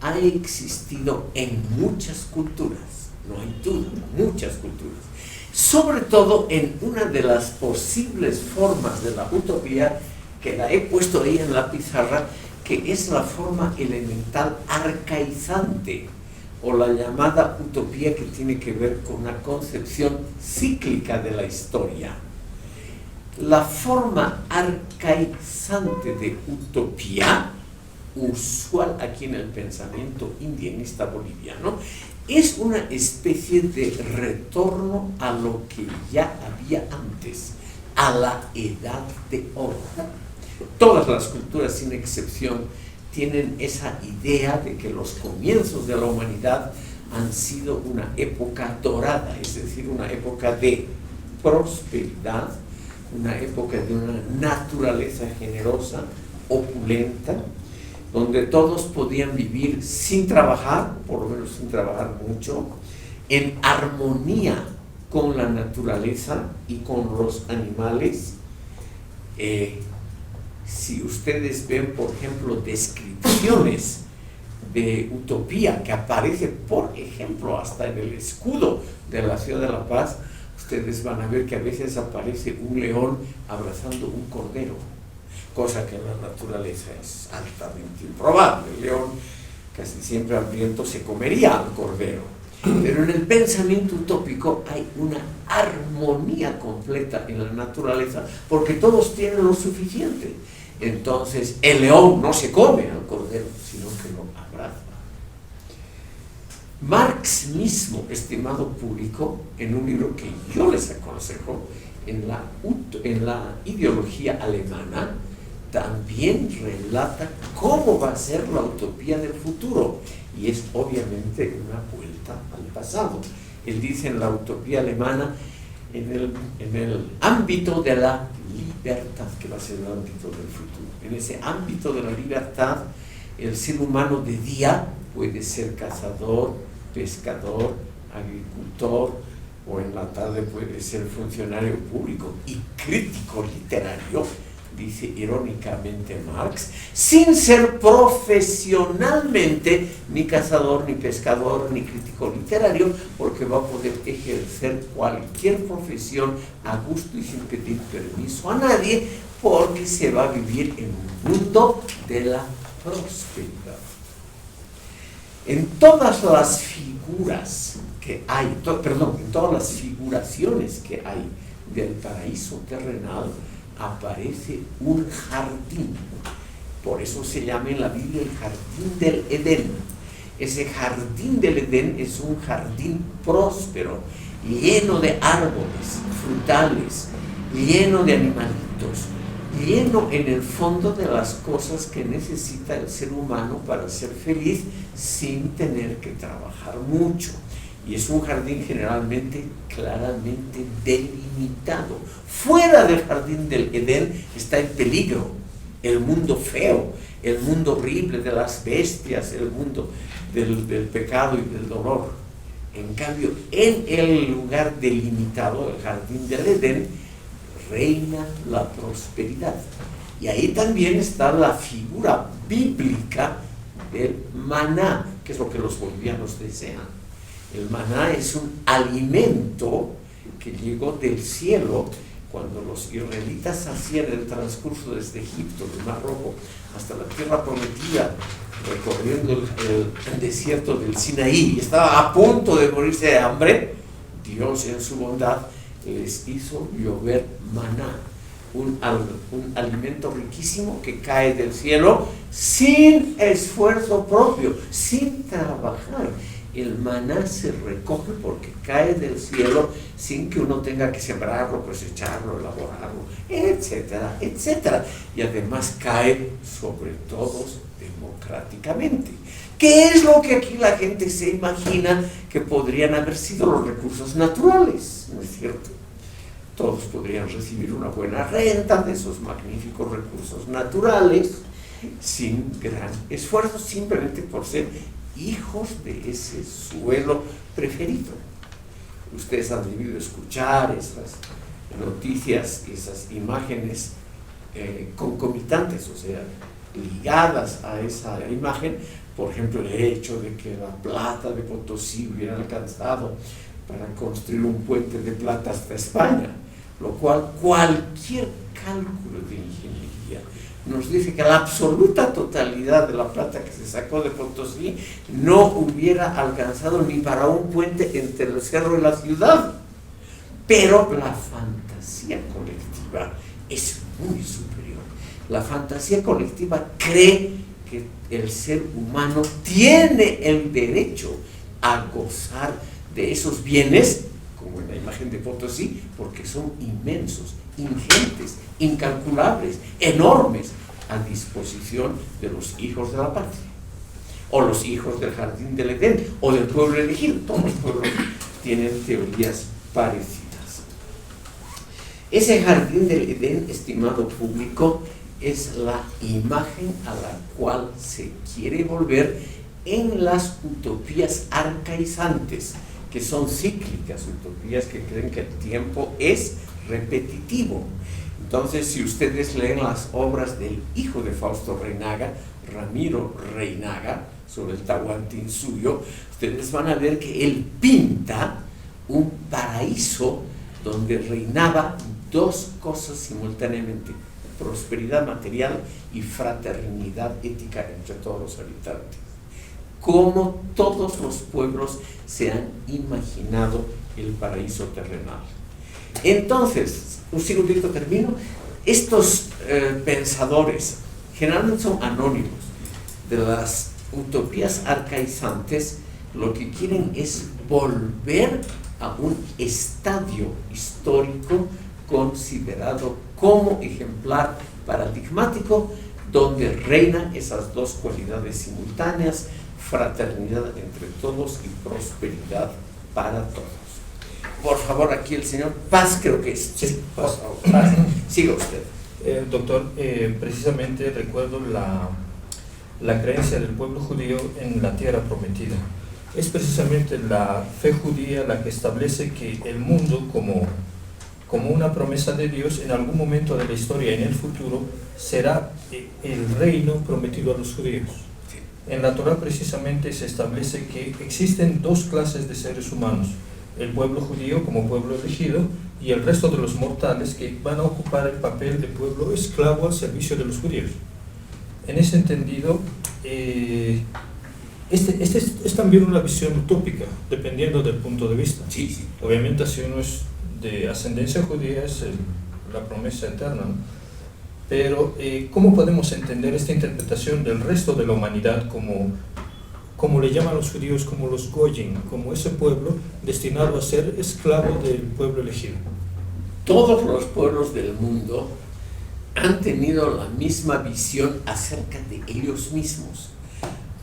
ha existido en muchas culturas, no hay duda, muchas culturas. Sobre todo en una de las posibles formas de la utopía, que la he puesto ahí en la pizarra, que es la forma elemental arcaizante, o la llamada utopía, que tiene que ver con una concepción cíclica de la historia. La forma arcaizante de utopía, usual aquí en el pensamiento indigenista boliviano, es una especie de retorno a lo que ya había antes, a la edad de oro. Todas las culturas, sin excepción, tienen esa idea de que los comienzos de la humanidad han sido una época dorada, es decir, una época de prosperidad, una época de una naturaleza generosa, opulenta, donde todos podían vivir sin trabajar, por lo menos sin trabajar mucho, en armonía con la naturaleza y con los animales. Si ustedes ven, por ejemplo, descripciones de utopía que aparece, por ejemplo, hasta en el escudo de la ciudad de La Paz, ustedes van a ver que a veces aparece un león abrazando un cordero, cosa que en la naturaleza es altamente improbable. El león, casi siempre hambriento, se comería al cordero. Pero en el pensamiento utópico hay una armonía completa en la naturaleza, porque todos tienen lo suficiente. Entonces el león no se come al cordero, sino que lo abraza. Marx mismo, estimado público, en un libro que yo les aconsejo, en la ideología alemana, también relata cómo va a ser la utopía del futuro, y es obviamente una vuelta al pasado. Él dice en la utopía alemana, en el ámbito de la libertad, que va a ser el ámbito del futuro, en ese ámbito de la libertad, el ser humano de día puede ser cazador, pescador, agricultor, o en la tarde puede ser funcionario público y crítico literario, dice irónicamente Marx, sin ser profesionalmente ni cazador, ni pescador, ni crítico literario, porque va a poder ejercer cualquier profesión a gusto y sin pedir permiso a nadie, porque se va a vivir en un mundo de la prosperidad. En todas las figuras que hay, en todas las figuraciones que hay del paraíso terrenal, aparece un jardín. Por eso se llama en la Biblia el jardín del Edén. Ese jardín del Edén es un jardín próspero, lleno de árboles frutales, lleno de animalitos, lleno en el fondo de las cosas que necesita el ser humano para ser feliz sin tener que trabajar mucho. Y es un jardín generalmente claramente delimitado. Fuera del jardín del Edén está el peligro, el mundo feo, el mundo horrible de las bestias, el mundo del pecado y del dolor. En cambio, en el lugar delimitado, el jardín del Edén, reina la prosperidad. Y ahí también está la figura bíblica del maná, que es lo que los bolivianos desean. El maná es un alimento que llegó del cielo cuando los israelitas hacían el transcurso desde Egipto, del Mar Rojo, hasta la tierra prometida, recorriendo el desierto del Sinaí, y estaba a punto de morirse de hambre. Dios en su bondad les hizo llover maná, un alimento riquísimo que cae del cielo sin esfuerzo propio, sin trabajar. El maná se recoge porque cae del cielo sin que uno tenga que sembrarlo, cosecharlo, elaborarlo, etcétera, etcétera. Y además cae sobre todos democráticamente. ¿Qué es lo que aquí la gente se imagina que podrían haber sido los recursos naturales? ¿No es cierto? Todos podrían recibir una buena renta de esos magníficos recursos naturales sin gran esfuerzo, simplemente por ser hijos de ese suelo preferido. Ustedes han debido escuchar esas noticias, esas imágenes concomitantes, o sea, ligadas a esa imagen. Por ejemplo, el hecho de que la plata de Potosí hubiera alcanzado para construir un puente de plata hasta España, lo cual cualquier cálculo de ingeniería nos dice que la absoluta totalidad de la plata que se sacó de Potosí no hubiera alcanzado ni para un puente entre el cerro y la ciudad. Pero la fantasía colectiva es muy superior. La fantasía colectiva cree que el ser humano tiene el derecho a gozar de esos bienes, como en la imagen de Potosí, porque son inmensos, ingentes, incalculables, enormes, a disposición de los hijos de la patria, o los hijos del jardín del Edén, o del pueblo elegido. Todos los pueblos tienen teorías parecidas. Ese jardín del Edén, estimado público, es la imagen a la cual se quiere volver en las utopías arcaizantes, que son cíclicas, utopías que creen que el tiempo es repetitivo. Entonces, si ustedes leen las obras del hijo de Fausto Reynaga, Ramiro Reynaga, sobre el Tahuantinsuyo, ustedes van a ver que él pinta un paraíso donde reinaba dos cosas simultáneamente: prosperidad material y fraternidad ética entre todos los habitantes. Como todos los pueblos se han imaginado el paraíso terrenal. Entonces, un segundito termino. Estos pensadores generalmente son anónimos de las utopías arcaizantes, lo que quieren es volver a un estadio histórico considerado como ejemplar paradigmático, donde reinan esas dos cualidades simultáneas: fraternidad entre todos y prosperidad para todos. Por favor, aquí el señor Paz, creo que es. Sí, por favor, Paz. Siga usted. Doctor, precisamente recuerdo la creencia del pueblo judío en la tierra prometida. Es precisamente la fe judía la que establece que el mundo, como una promesa de Dios, en algún momento de la historia, en el futuro, será el reino prometido a los judíos. En la Torá precisamente se establece que existen dos clases de seres humanos: el pueblo judío como pueblo elegido y el resto de los mortales que van a ocupar el papel de pueblo esclavo al servicio de los judíos. En ese entendido, es también una visión utópica, dependiendo del punto de vista. Sí, sí. Obviamente, si uno es de ascendencia judía, es la promesa eterna, ¿no? Pero, ¿cómo podemos entender esta interpretación del resto de la humanidad como le llaman los judíos, como los goyim, como ese pueblo destinado a ser esclavo del pueblo elegido? Todos los pueblos del mundo han tenido la misma visión acerca de ellos mismos.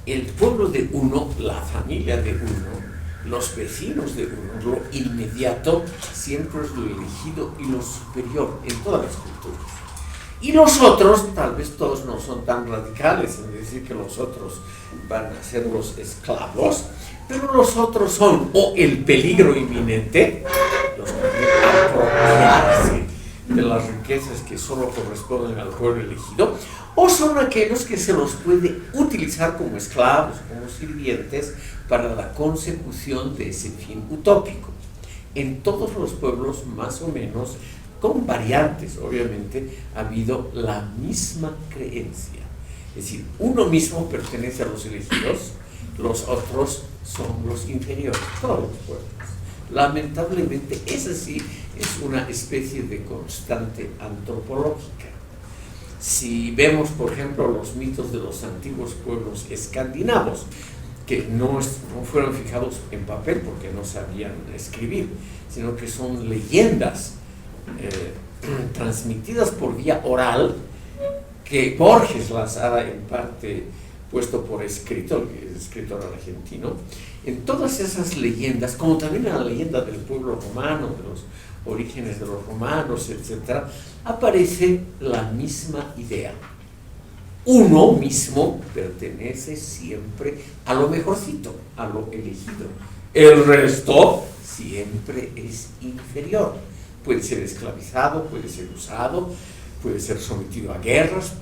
El pueblo de uno, la familia de uno, los vecinos de uno, lo inmediato siempre es lo elegido y lo superior en todas las culturas. Y los otros, tal vez todos no son tan radicales en decir que los otros van a ser los esclavos, pero los otros son o el peligro inminente, los que quieren apropiarse de las riquezas que solo corresponden al pueblo elegido, o son aquellos que se los puede utilizar como esclavos, como sirvientes, para la consecución de ese fin utópico. En todos los pueblos, más o menos, con variantes, obviamente, ha habido la misma creencia. Es decir, uno mismo pertenece a los elegidos, los otros son los inferiores, todos los pueblos. Lamentablemente, esa sí es una especie de constante antropológica. Si vemos, por ejemplo, los mitos de los antiguos pueblos escandinavos, que no fueron fijados en papel porque no sabían escribir, sino que son leyendas transmitidas por vía oral, que Borges las ha en parte puesto por escrito, que es escritor argentino. En todas esas leyendas, como también en la leyenda del pueblo romano, de los orígenes de los romanos, etc., aparece la misma idea. Uno mismo pertenece siempre a lo mejorcito, a lo elegido. El resto siempre es inferior. Puede ser esclavizado, puede ser usado, puede ser sometido a guerras,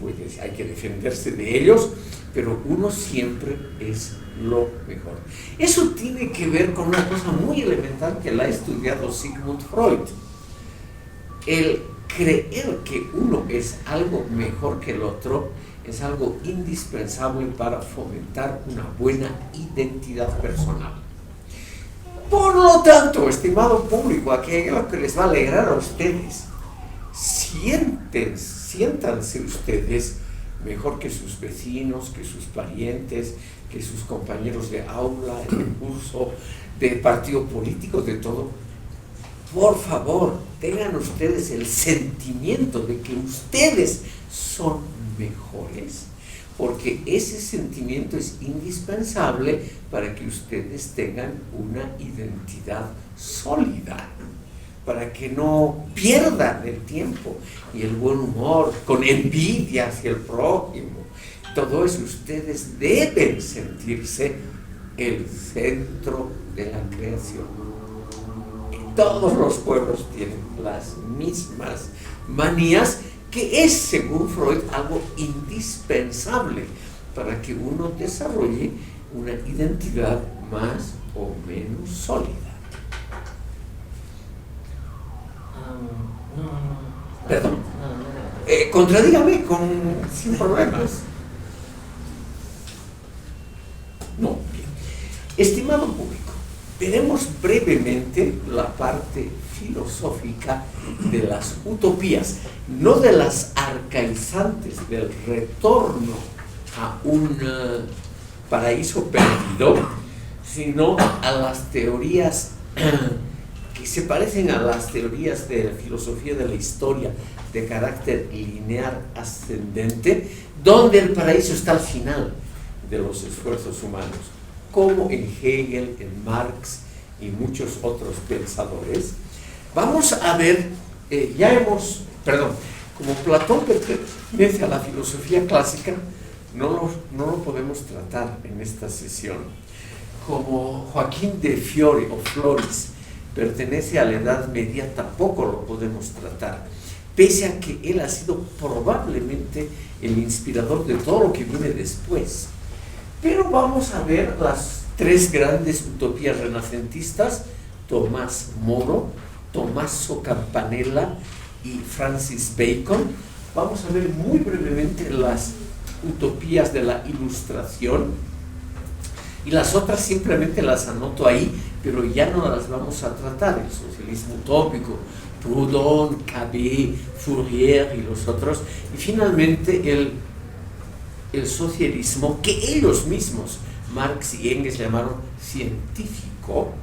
hay que defenderse de ellos, pero uno siempre es lo mejor. Eso tiene que ver con una cosa muy elemental que la ha estudiado Sigmund Freud. El creer que uno es algo mejor que el otro es algo indispensable para fomentar una buena identidad personal. Por lo tanto, estimado público, aquello que les va a alegrar a ustedes, siéntanse ustedes mejor que sus vecinos, que sus parientes, que sus compañeros de aula, de curso, de partido político, de todo. Por favor, tengan ustedes el sentimiento de que ustedes son mejores, porque ese sentimiento es indispensable para que ustedes tengan una identidad sólida, para que no pierdan el tiempo y el buen humor con envidia hacia el prójimo. Todo eso, ustedes deben sentirse el centro de la creación. Y todos los pueblos tienen las mismas manías, que es, según Freud, algo indispensable para que uno desarrolle una identidad más o menos sólida. Perdón. Contradígame sin problemas. No, bien. Estimado público, veremos brevemente la parte filosófica de las utopías, no de las arcaizantes del retorno a un paraíso perdido, sino a las teorías que se parecen a las teorías de la filosofía de la historia de carácter lineal ascendente, donde el paraíso está al final de los esfuerzos humanos, como en Hegel, en Marx y muchos otros pensadores. Vamos a ver, como Platón pertenece a la filosofía clásica, no lo podemos tratar en esta sesión. Como Joaquín de Fiore o Floris pertenece a la Edad Media, tampoco lo podemos tratar, pese a que él ha sido probablemente el inspirador de todo lo que viene después. Pero vamos a ver las tres grandes utopías renacentistas: Tomás Moro, Tommaso Campanella y Francis Bacon. Vamos a ver muy brevemente las utopías de la Ilustración, y las otras simplemente las anoto ahí, pero ya no las vamos a tratar: el socialismo utópico, Proudhon, Cabet, Fourier y los otros, y finalmente el socialismo, que ellos mismos, Marx y Engels, llamaron científico,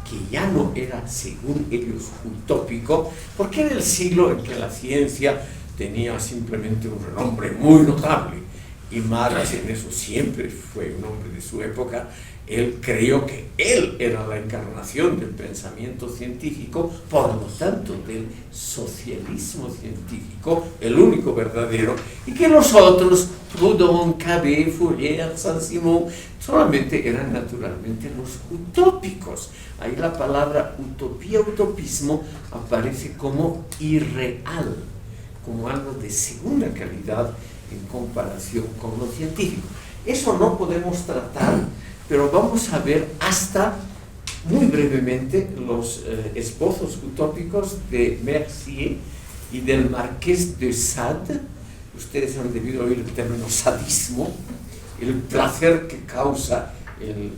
que ya no era, según ellos, utópico, porque era el siglo en que la ciencia tenía simplemente un renombre muy notable, y Marx en eso siempre fue un hombre de su época. Él creyó que él era la encarnación del pensamiento científico, por lo tanto del socialismo científico, el único verdadero, y que los otros, Proudhon, Cabet, Fourier, Saint-Simon, solamente eran naturalmente los utópicos. Ahí la palabra utopía, utopismo, aparece como irreal, como algo de segunda calidad en comparación con lo científico. Eso no podemos tratar, pero vamos a ver hasta muy brevemente los esbozos utópicos de Mercier y del Marqués de Sade. Ustedes han debido oír el término sadismo, el placer que causa el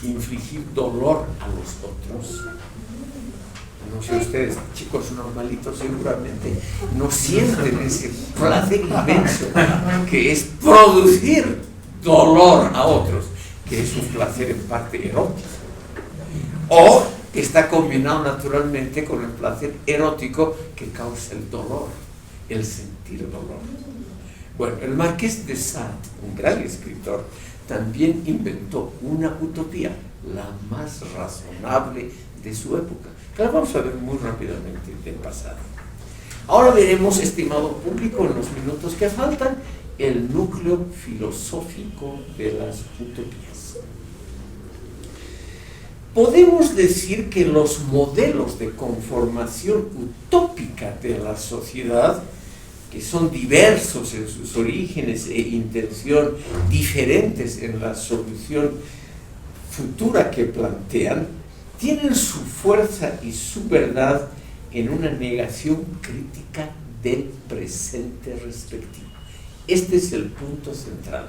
infligir dolor a los otros. No sé, ustedes, chicos normalitos, seguramente no sienten ese placer inmenso que es producir dolor a otros, que es un placer en parte erótico, o está combinado naturalmente con el placer erótico que causa el dolor, el sentir dolor. Bueno, el Marqués de Sade, un gran escritor, también inventó una utopía, la más razonable de su época, que la vamos a ver muy rápidamente del pasado. Ahora veremos, estimado público, en los minutos que faltan, el núcleo filosófico de las utopías. Podemos decir que los modelos de conformación utópica de la sociedad, que son diversos en sus orígenes e intención, diferentes en la solución futura que plantean, tienen su fuerza y su verdad en una negación crítica del presente respectivo. Este es el punto central.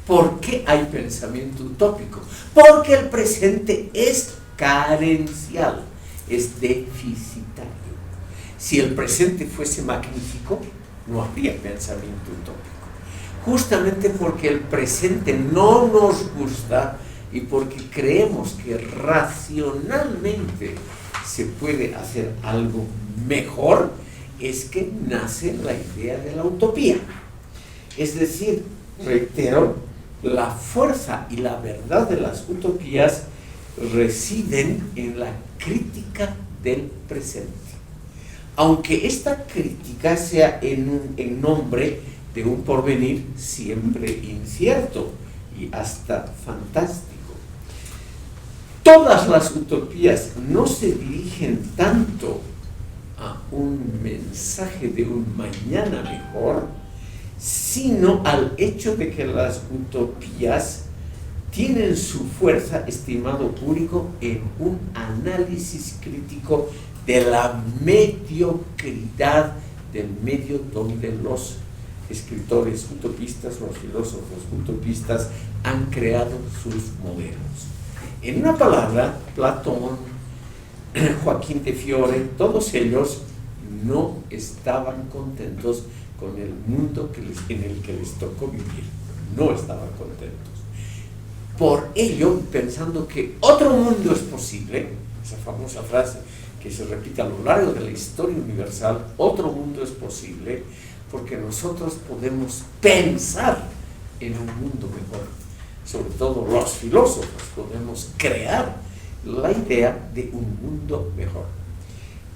¿Por qué hay pensamiento utópico? Porque el presente es carencial, es deficitario. Si el presente fuese magnífico, no habría pensamiento utópico. Justamente porque el presente no nos gusta y porque creemos que racionalmente se puede hacer algo mejor, es que nace la idea de la utopía. Es decir, reitero, la fuerza y la verdad de las utopías residen en la crítica del presente. Aunque esta crítica sea en nombre de un porvenir siempre incierto y hasta fantástico. Todas las utopías no se dirigen tanto a un mensaje de un mañana mejor, sino al hecho de que las utopías tienen su fuerza, estimado público, en un análisis crítico de la mediocridad del medio donde los escritores utopistas, los filósofos utopistas han creado sus modelos. En una palabra, Platón, Joaquín de Fiore, todos ellos no estaban contentos con el mundo en el que les tocó vivir. No estaban contentos. Por ello, pensando que otro mundo es posible, esa famosa frase que se repite a lo largo de la historia universal, otro mundo es posible, porque nosotros podemos pensar en un mundo mejor. Sobre todo los filósofos podemos crear la idea de un mundo mejor.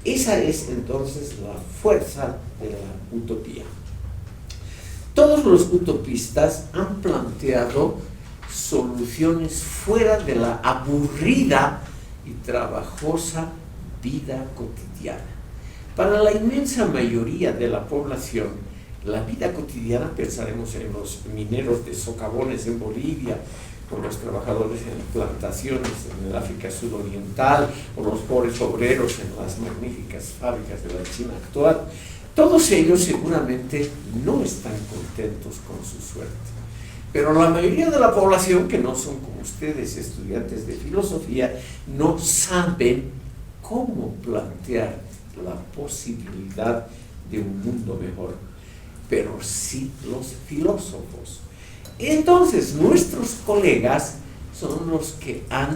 Esa es entonces la fuerza de la utopía. Todos los utopistas han planteado soluciones fuera de la aburrida y trabajosa vida cotidiana. Para la inmensa mayoría de la población, la vida cotidiana, pensaremos en los mineros de socavones en Bolivia, o los trabajadores en plantaciones en el África sudoriental, o los pobres obreros en las magníficas fábricas de la China actual, todos ellos seguramente no están contentos con su suerte. Pero la mayoría de la población, que no son como ustedes, estudiantes de filosofía, no saben cómo plantear la posibilidad de un mundo mejor, pero sí los filósofos. Entonces, nuestros colegas son los que han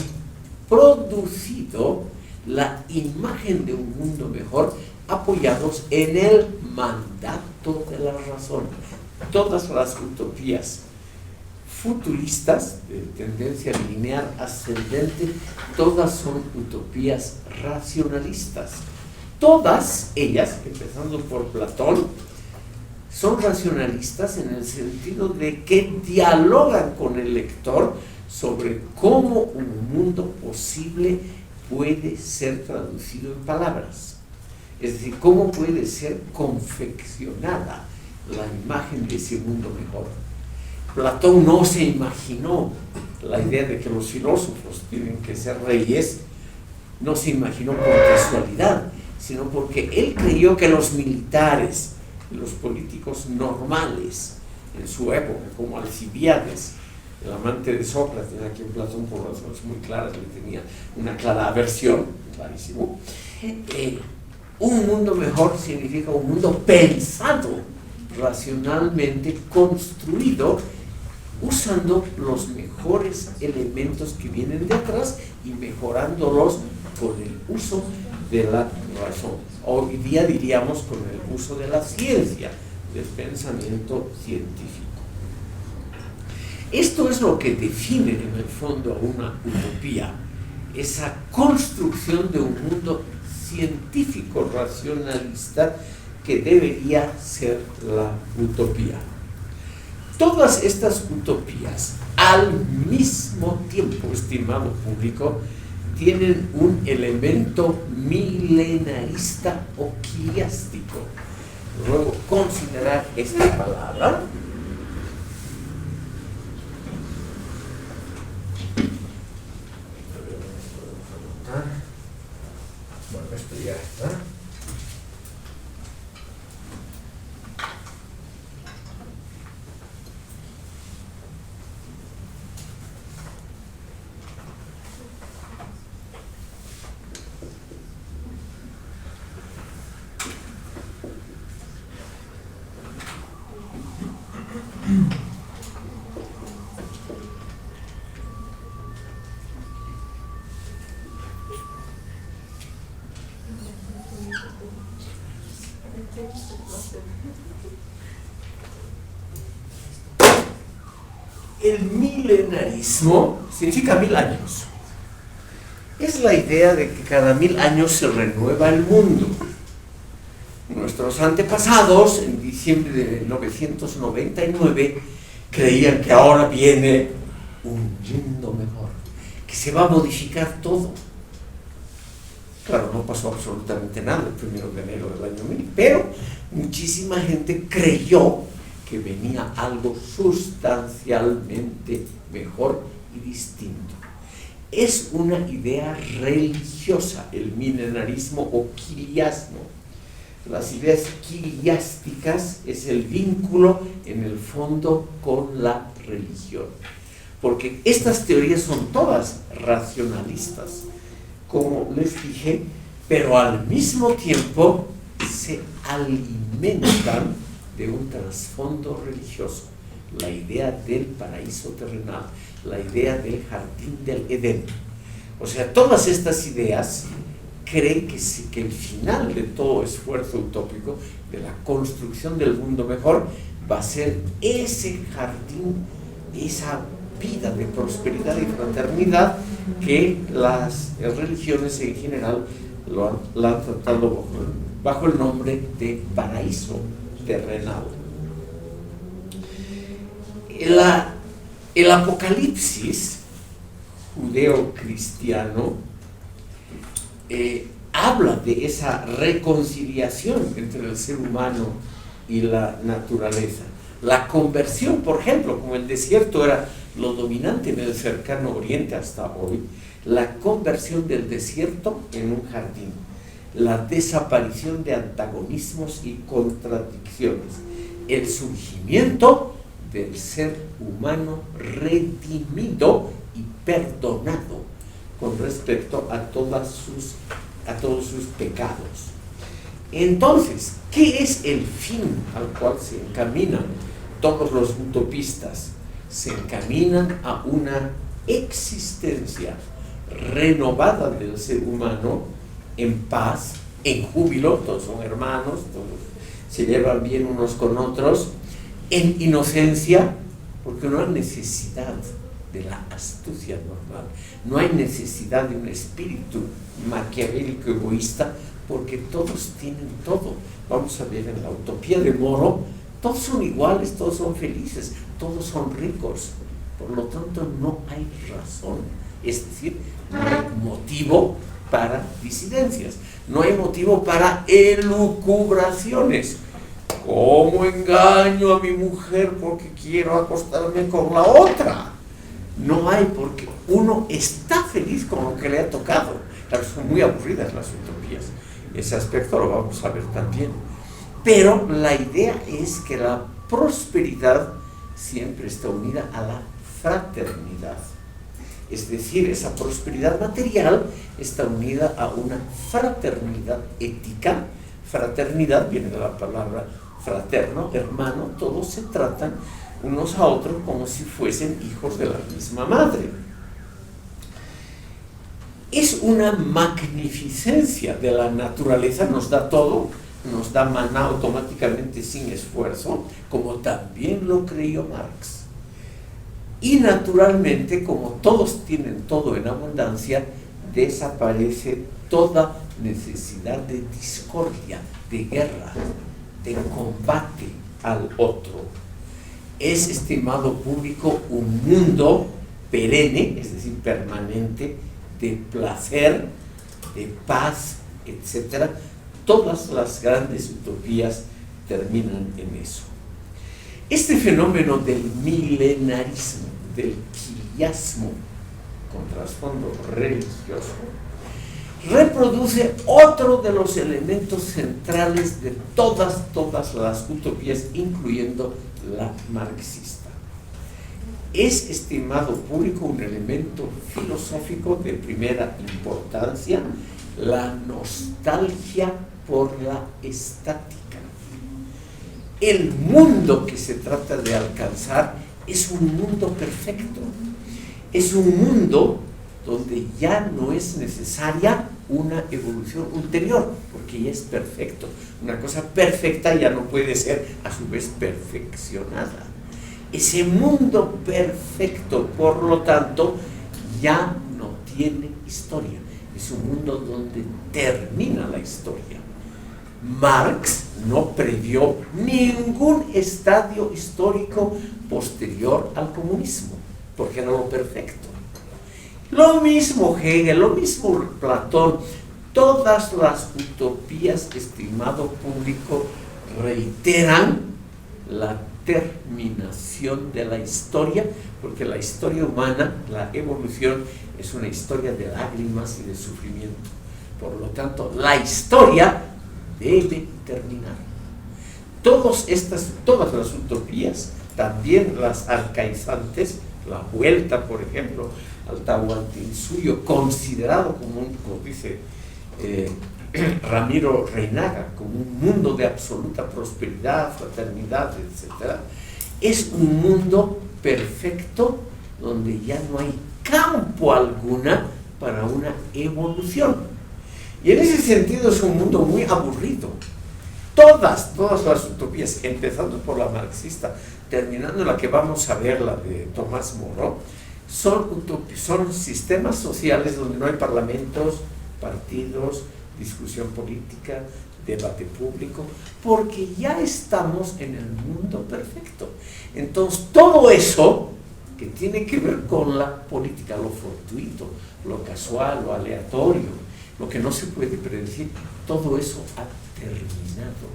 producido la imagen de un mundo mejor, apoyados en el mandato de la razón. Todas las utopías futuristas de tendencia lineal ascendente, todas son utopías racionalistas. Todas ellas, empezando por Platón, son racionalistas en el sentido de que dialogan con el lector sobre cómo un mundo posible puede ser traducido en palabras. Es decir, cómo puede ser confeccionada la imagen de ese mundo mejor. Platón no se imaginó la idea de que los filósofos tienen que ser reyes, no se imaginó por casualidad, sino porque él creyó que los militares, los políticos normales en su época, como Alcibiades, el amante de Sócrates, a quien Platón por razones muy claras le tenía una clara aversión, clarísimo. Un mundo mejor significa un mundo pensado, racionalmente construido, usando los mejores elementos que vienen de atrás y mejorándolos con el uso de la razón. Hoy día diríamos con el uso de la ciencia, del pensamiento científico. Esto es lo que define en el fondo a una utopía, esa construcción de un mundo científico racionalista que debería ser la utopía. Todas estas utopías, al mismo tiempo, estimado público, tienen un elemento milenarista o quiastático. Luego, considerar esta palabra. Bueno, esto ya está. El milenarismo significa 1000 años. Es la idea de que cada 1000 años se renueva el mundo. Nuestros antepasados, en diciembre de 1999, creían que ahora viene un mundo mejor, que se va a modificar todo. Claro, no pasó absolutamente nada el 1 de enero del año 1000, pero muchísima gente creyó que venía algo sustancialmente mejor y distinto. Es una idea religiosa, el milenarismo o quiliasmo. Las ideas quiliásticas es el vínculo en el fondo con la religión, porque estas teorías son todas racionalistas, como les dije, pero al mismo tiempo se alimentan de un trasfondo religioso, la idea del paraíso terrenal, la idea del jardín del Edén. O sea, todas estas ideas creen que el final de todo esfuerzo utópico, de la construcción del mundo mejor, va a ser ese jardín, esa vida de prosperidad y fraternidad que las religiones en general la han tratado bajo el nombre de paraíso terrenal. El Apocalipsis judeo-cristiano habla de esa reconciliación entre el ser humano y la naturaleza. La conversión, por ejemplo, como el desierto era lo dominante en el cercano oriente hasta hoy, la conversión del desierto en un jardín, la desaparición de antagonismos y contradicciones, el surgimiento del ser humano redimido y perdonado con respecto a todos sus pecados. Entonces, ¿qué es el fin al cual se encaminan todos los utopistas? Se encaminan a una existencia renovada del ser humano en paz, en júbilo, todos son hermanos, todos se llevan bien unos con otros, en inocencia, porque no hay necesidad de la astucia normal, no hay necesidad de un espíritu maquiavélico egoísta, porque todos tienen todo. Vamos a ver en la utopía de Moro, todos son iguales, todos son felices, todos son ricos, por lo tanto no hay razón, es decir, no hay motivo para disidencias, no hay motivo para elucubraciones. ¿Cómo engaño a mi mujer porque quiero acostarme con la otra? No hay, porque uno está feliz con lo que le ha tocado. Claro, son muy aburridas las utopías. Ese aspecto lo vamos a ver también. Pero la idea es que la prosperidad siempre está unida a la fraternidad. Es decir, esa prosperidad material está unida a una fraternidad ética. Fraternidad viene de la palabra fraterno, hermano, todos se tratan unos a otros como si fuesen hijos de la misma madre. Es una magnificencia de la naturaleza, nos da todo, nos da maná automáticamente sin esfuerzo, como también lo creyó Marx. Y naturalmente, como todos tienen todo en abundancia, desaparece toda necesidad de discordia, de guerra, de combate al otro. Es, estimado público, un mundo perenne, es decir, permanente, de placer, de paz, etc. Todas las grandes utopías terminan en eso. Este fenómeno del milenarismo, del quiasmo, con trasfondo religioso, reproduce otro de los elementos centrales de todas las utopías, incluyendo la marxista. Es, estimado público, un elemento filosófico de primera importancia, la nostalgia por la estática. El mundo que se trata de alcanzar es un mundo perfecto, es un mundo donde ya no es necesaria una evolución ulterior, porque ya es perfecto. Una cosa perfecta ya no puede ser a su vez perfeccionada. Ese mundo perfecto, por lo tanto, ya no tiene historia. Es un mundo donde termina la historia. Marx no previó ningún estadio histórico posterior al comunismo, porque era lo perfecto. Lo mismo Hegel, lo mismo Platón, todas las utopías, estimado público, reiteran la terminación de la historia, porque la historia humana, la evolución, es una historia de lágrimas y de sufrimiento. Por lo tanto, la historia debe terminar. Todas las utopías, también las arcaizantes, la vuelta, por ejemplo, al Tahuantinsuyo, considerado como dice Ramiro Reinaga, como un mundo de absoluta prosperidad, fraternidad, etc., es un mundo perfecto donde ya no hay campo alguna para una evolución. Y en ese sentido es un mundo muy aburrido. Todas las utopías, empezando por la marxista, terminando la que vamos a ver, la de Tomás Moro, son sistemas sociales donde no hay parlamentos, partidos, discusión política, debate público, porque ya estamos en el mundo perfecto. Entonces, todo eso que tiene que ver con la política, lo fortuito, lo casual, lo aleatorio, lo que no se puede predecir, todo eso ha terminado.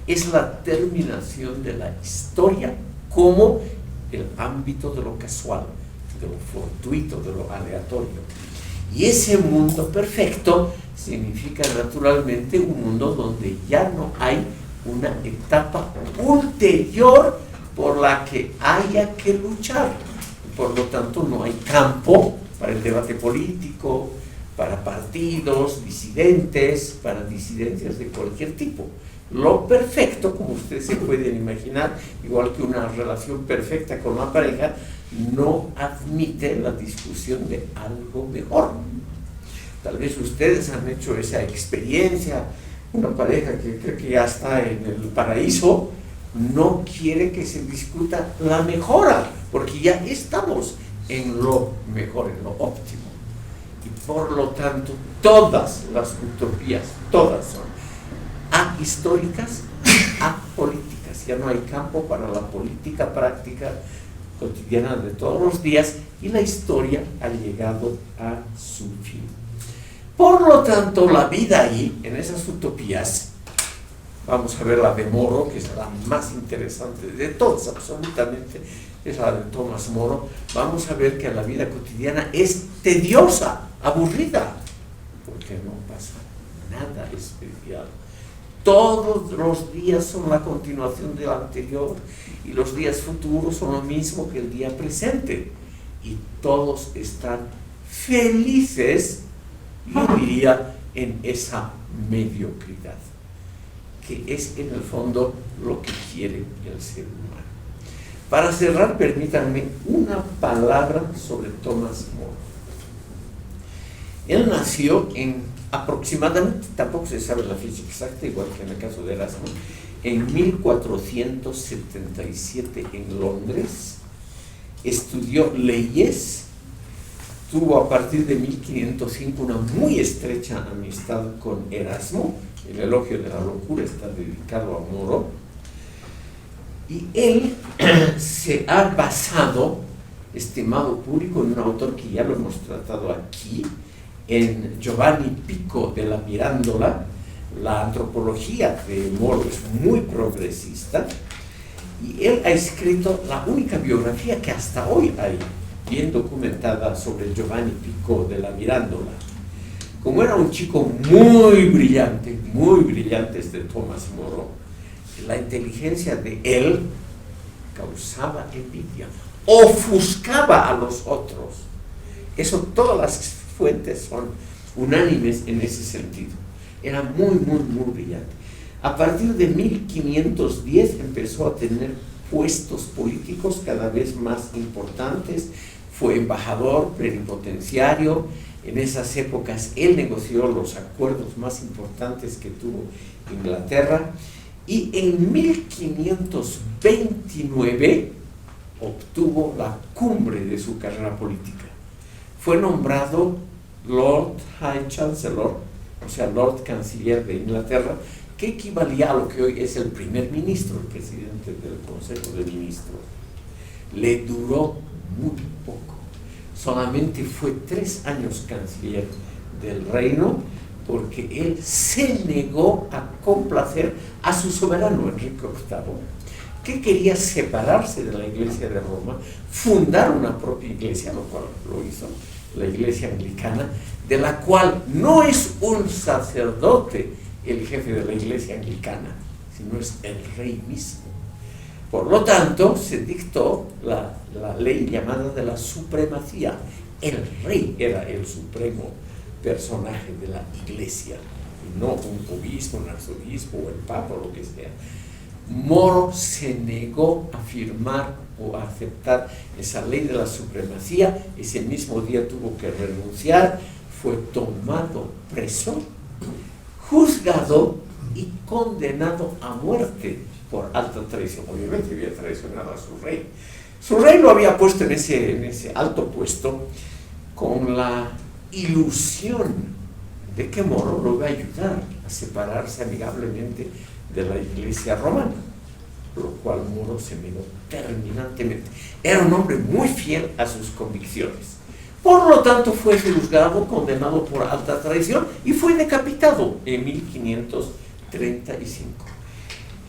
Es la terminación de la historia como el ámbito de lo casual, de lo fortuito, de lo aleatorio. Y ese mundo perfecto significa naturalmente un mundo donde ya no hay una etapa ulterior por la que haya que luchar. Por lo tanto, no hay campo para el debate político, para partidos, disidentes, para disidencias de cualquier tipo. Lo perfecto, como ustedes se pueden imaginar, igual que una relación perfecta con una pareja, no admite la discusión de algo mejor. Tal vez ustedes han hecho esa experiencia, una pareja que cree que ya está en el paraíso, no quiere que se discuta la mejora, porque ya estamos en lo mejor, en lo óptimo. Y por lo tanto, todas las utopías, todas son ahistóricas, apolíticas. Ya no hay campo para la política práctica cotidiana de todos los días y la historia ha llegado a su fin. Por lo tanto, la vida ahí, en esas utopías, vamos a ver la de Moro, que es la más interesante de todas, absolutamente, es la de Tomás Moro. Vamos a ver que la vida cotidiana es tediosa, aburrida, porque no pasa nada especial. Todos los días son la continuación del anterior y los días futuros son lo mismo que el día presente. Y todos están felices, yo diría, en esa mediocridad, que es en el fondo lo que quiere el ser humano. Para cerrar, permítanme una palabra sobre Tomás Moro. Él nació en aproximadamente, tampoco se sabe la fecha exacta, igual que en el caso de Erasmo, en 1477 en Londres. Estudió leyes, tuvo a partir de 1505 una muy estrecha amistad con Erasmo. El elogio de la locura está dedicado a Moro. Y él se ha basado, estimado público, en un autor que ya lo hemos tratado aquí, en Giovanni Pico de la Mirandola. La antropología de Moro es muy progresista y él ha escrito la única biografía que hasta hoy hay bien documentada sobre Giovanni Pico de la Mirandola. Como era un chico muy brillante este Tomás Moro, la inteligencia de él causaba envidia, ofuscaba a los otros. Eso, todas las fuentes son unánimes en ese sentido. Era muy brillante. A partir de 1510 empezó a tener puestos políticos cada vez más importantes. Fue embajador plenipotenciario. En esas épocas él negoció los acuerdos más importantes que tuvo Inglaterra. Y en 1529 obtuvo la cumbre de su carrera política. Fue nombrado Lord High Chancellor, o sea, Lord Canciller de Inglaterra, que equivalía a lo que hoy es el primer ministro, el presidente del Consejo de Ministros. Le duró muy poco. Solamente fue 3 años canciller del reino, porque él se negó a complacer a su soberano, Enrique VIII, que quería separarse de la Iglesia de Roma, fundar una propia iglesia, lo cual lo hizo, la Iglesia Anglicana, de la cual no es un sacerdote el jefe de la Iglesia Anglicana, sino es el rey mismo. Por lo tanto, se dictó la ley llamada de la supremacía. El rey era el supremo personaje de la Iglesia, y no un obispo, un arzobispo o el papa o lo que sea. Moro se negó a firmar o a aceptar esa ley de la supremacía. Ese mismo día tuvo que renunciar, fue tomado preso, juzgado y condenado a muerte por alta traición. Obviamente había traicionado a su rey. Su rey lo había puesto en ese alto puesto con la ilusión de que Moro lo iba a ayudar a separarse amigablemente de la Iglesia romana, lo cual Moro se negó terminantemente. Era un hombre muy fiel a sus convicciones. Por lo tanto, fue juzgado, condenado por alta traición y fue decapitado en 1535.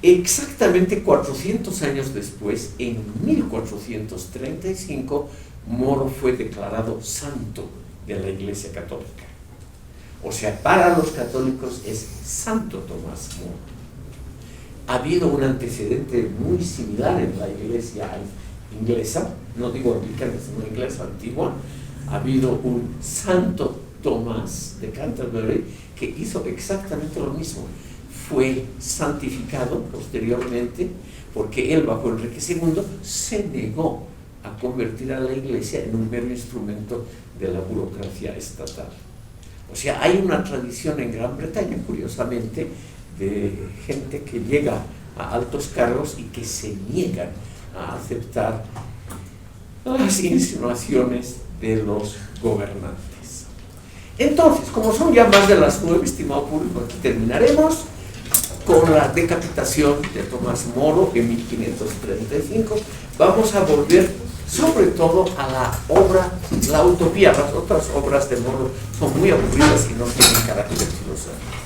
Exactamente 400 años después, en 1435, Moro fue declarado santo de la Iglesia Católica. O sea, para los católicos es Santo Tomás Moro. Ha habido un antecedente muy similar en la Iglesia inglesa, no digo anglicana, sino inglesa antigua. Ha habido un Santo Tomás de Canterbury que hizo exactamente lo mismo. Fue santificado posteriormente porque él, bajo Enrique II, se negó a convertir a la Iglesia en un mero instrumento de la burocracia estatal. O sea, hay una tradición en Gran Bretaña, curiosamente, de gente que llega a altos cargos y que se niegan a aceptar las insinuaciones de los gobernantes. Entonces, como son ya más de las 9, estimado público, aquí terminaremos con la decapitación de Tomás Moro en 1535. Vamos a volver sobre todo a la obra, la Utopía. Las otras obras de Moro son muy aburridas y no tienen carácter filosófico.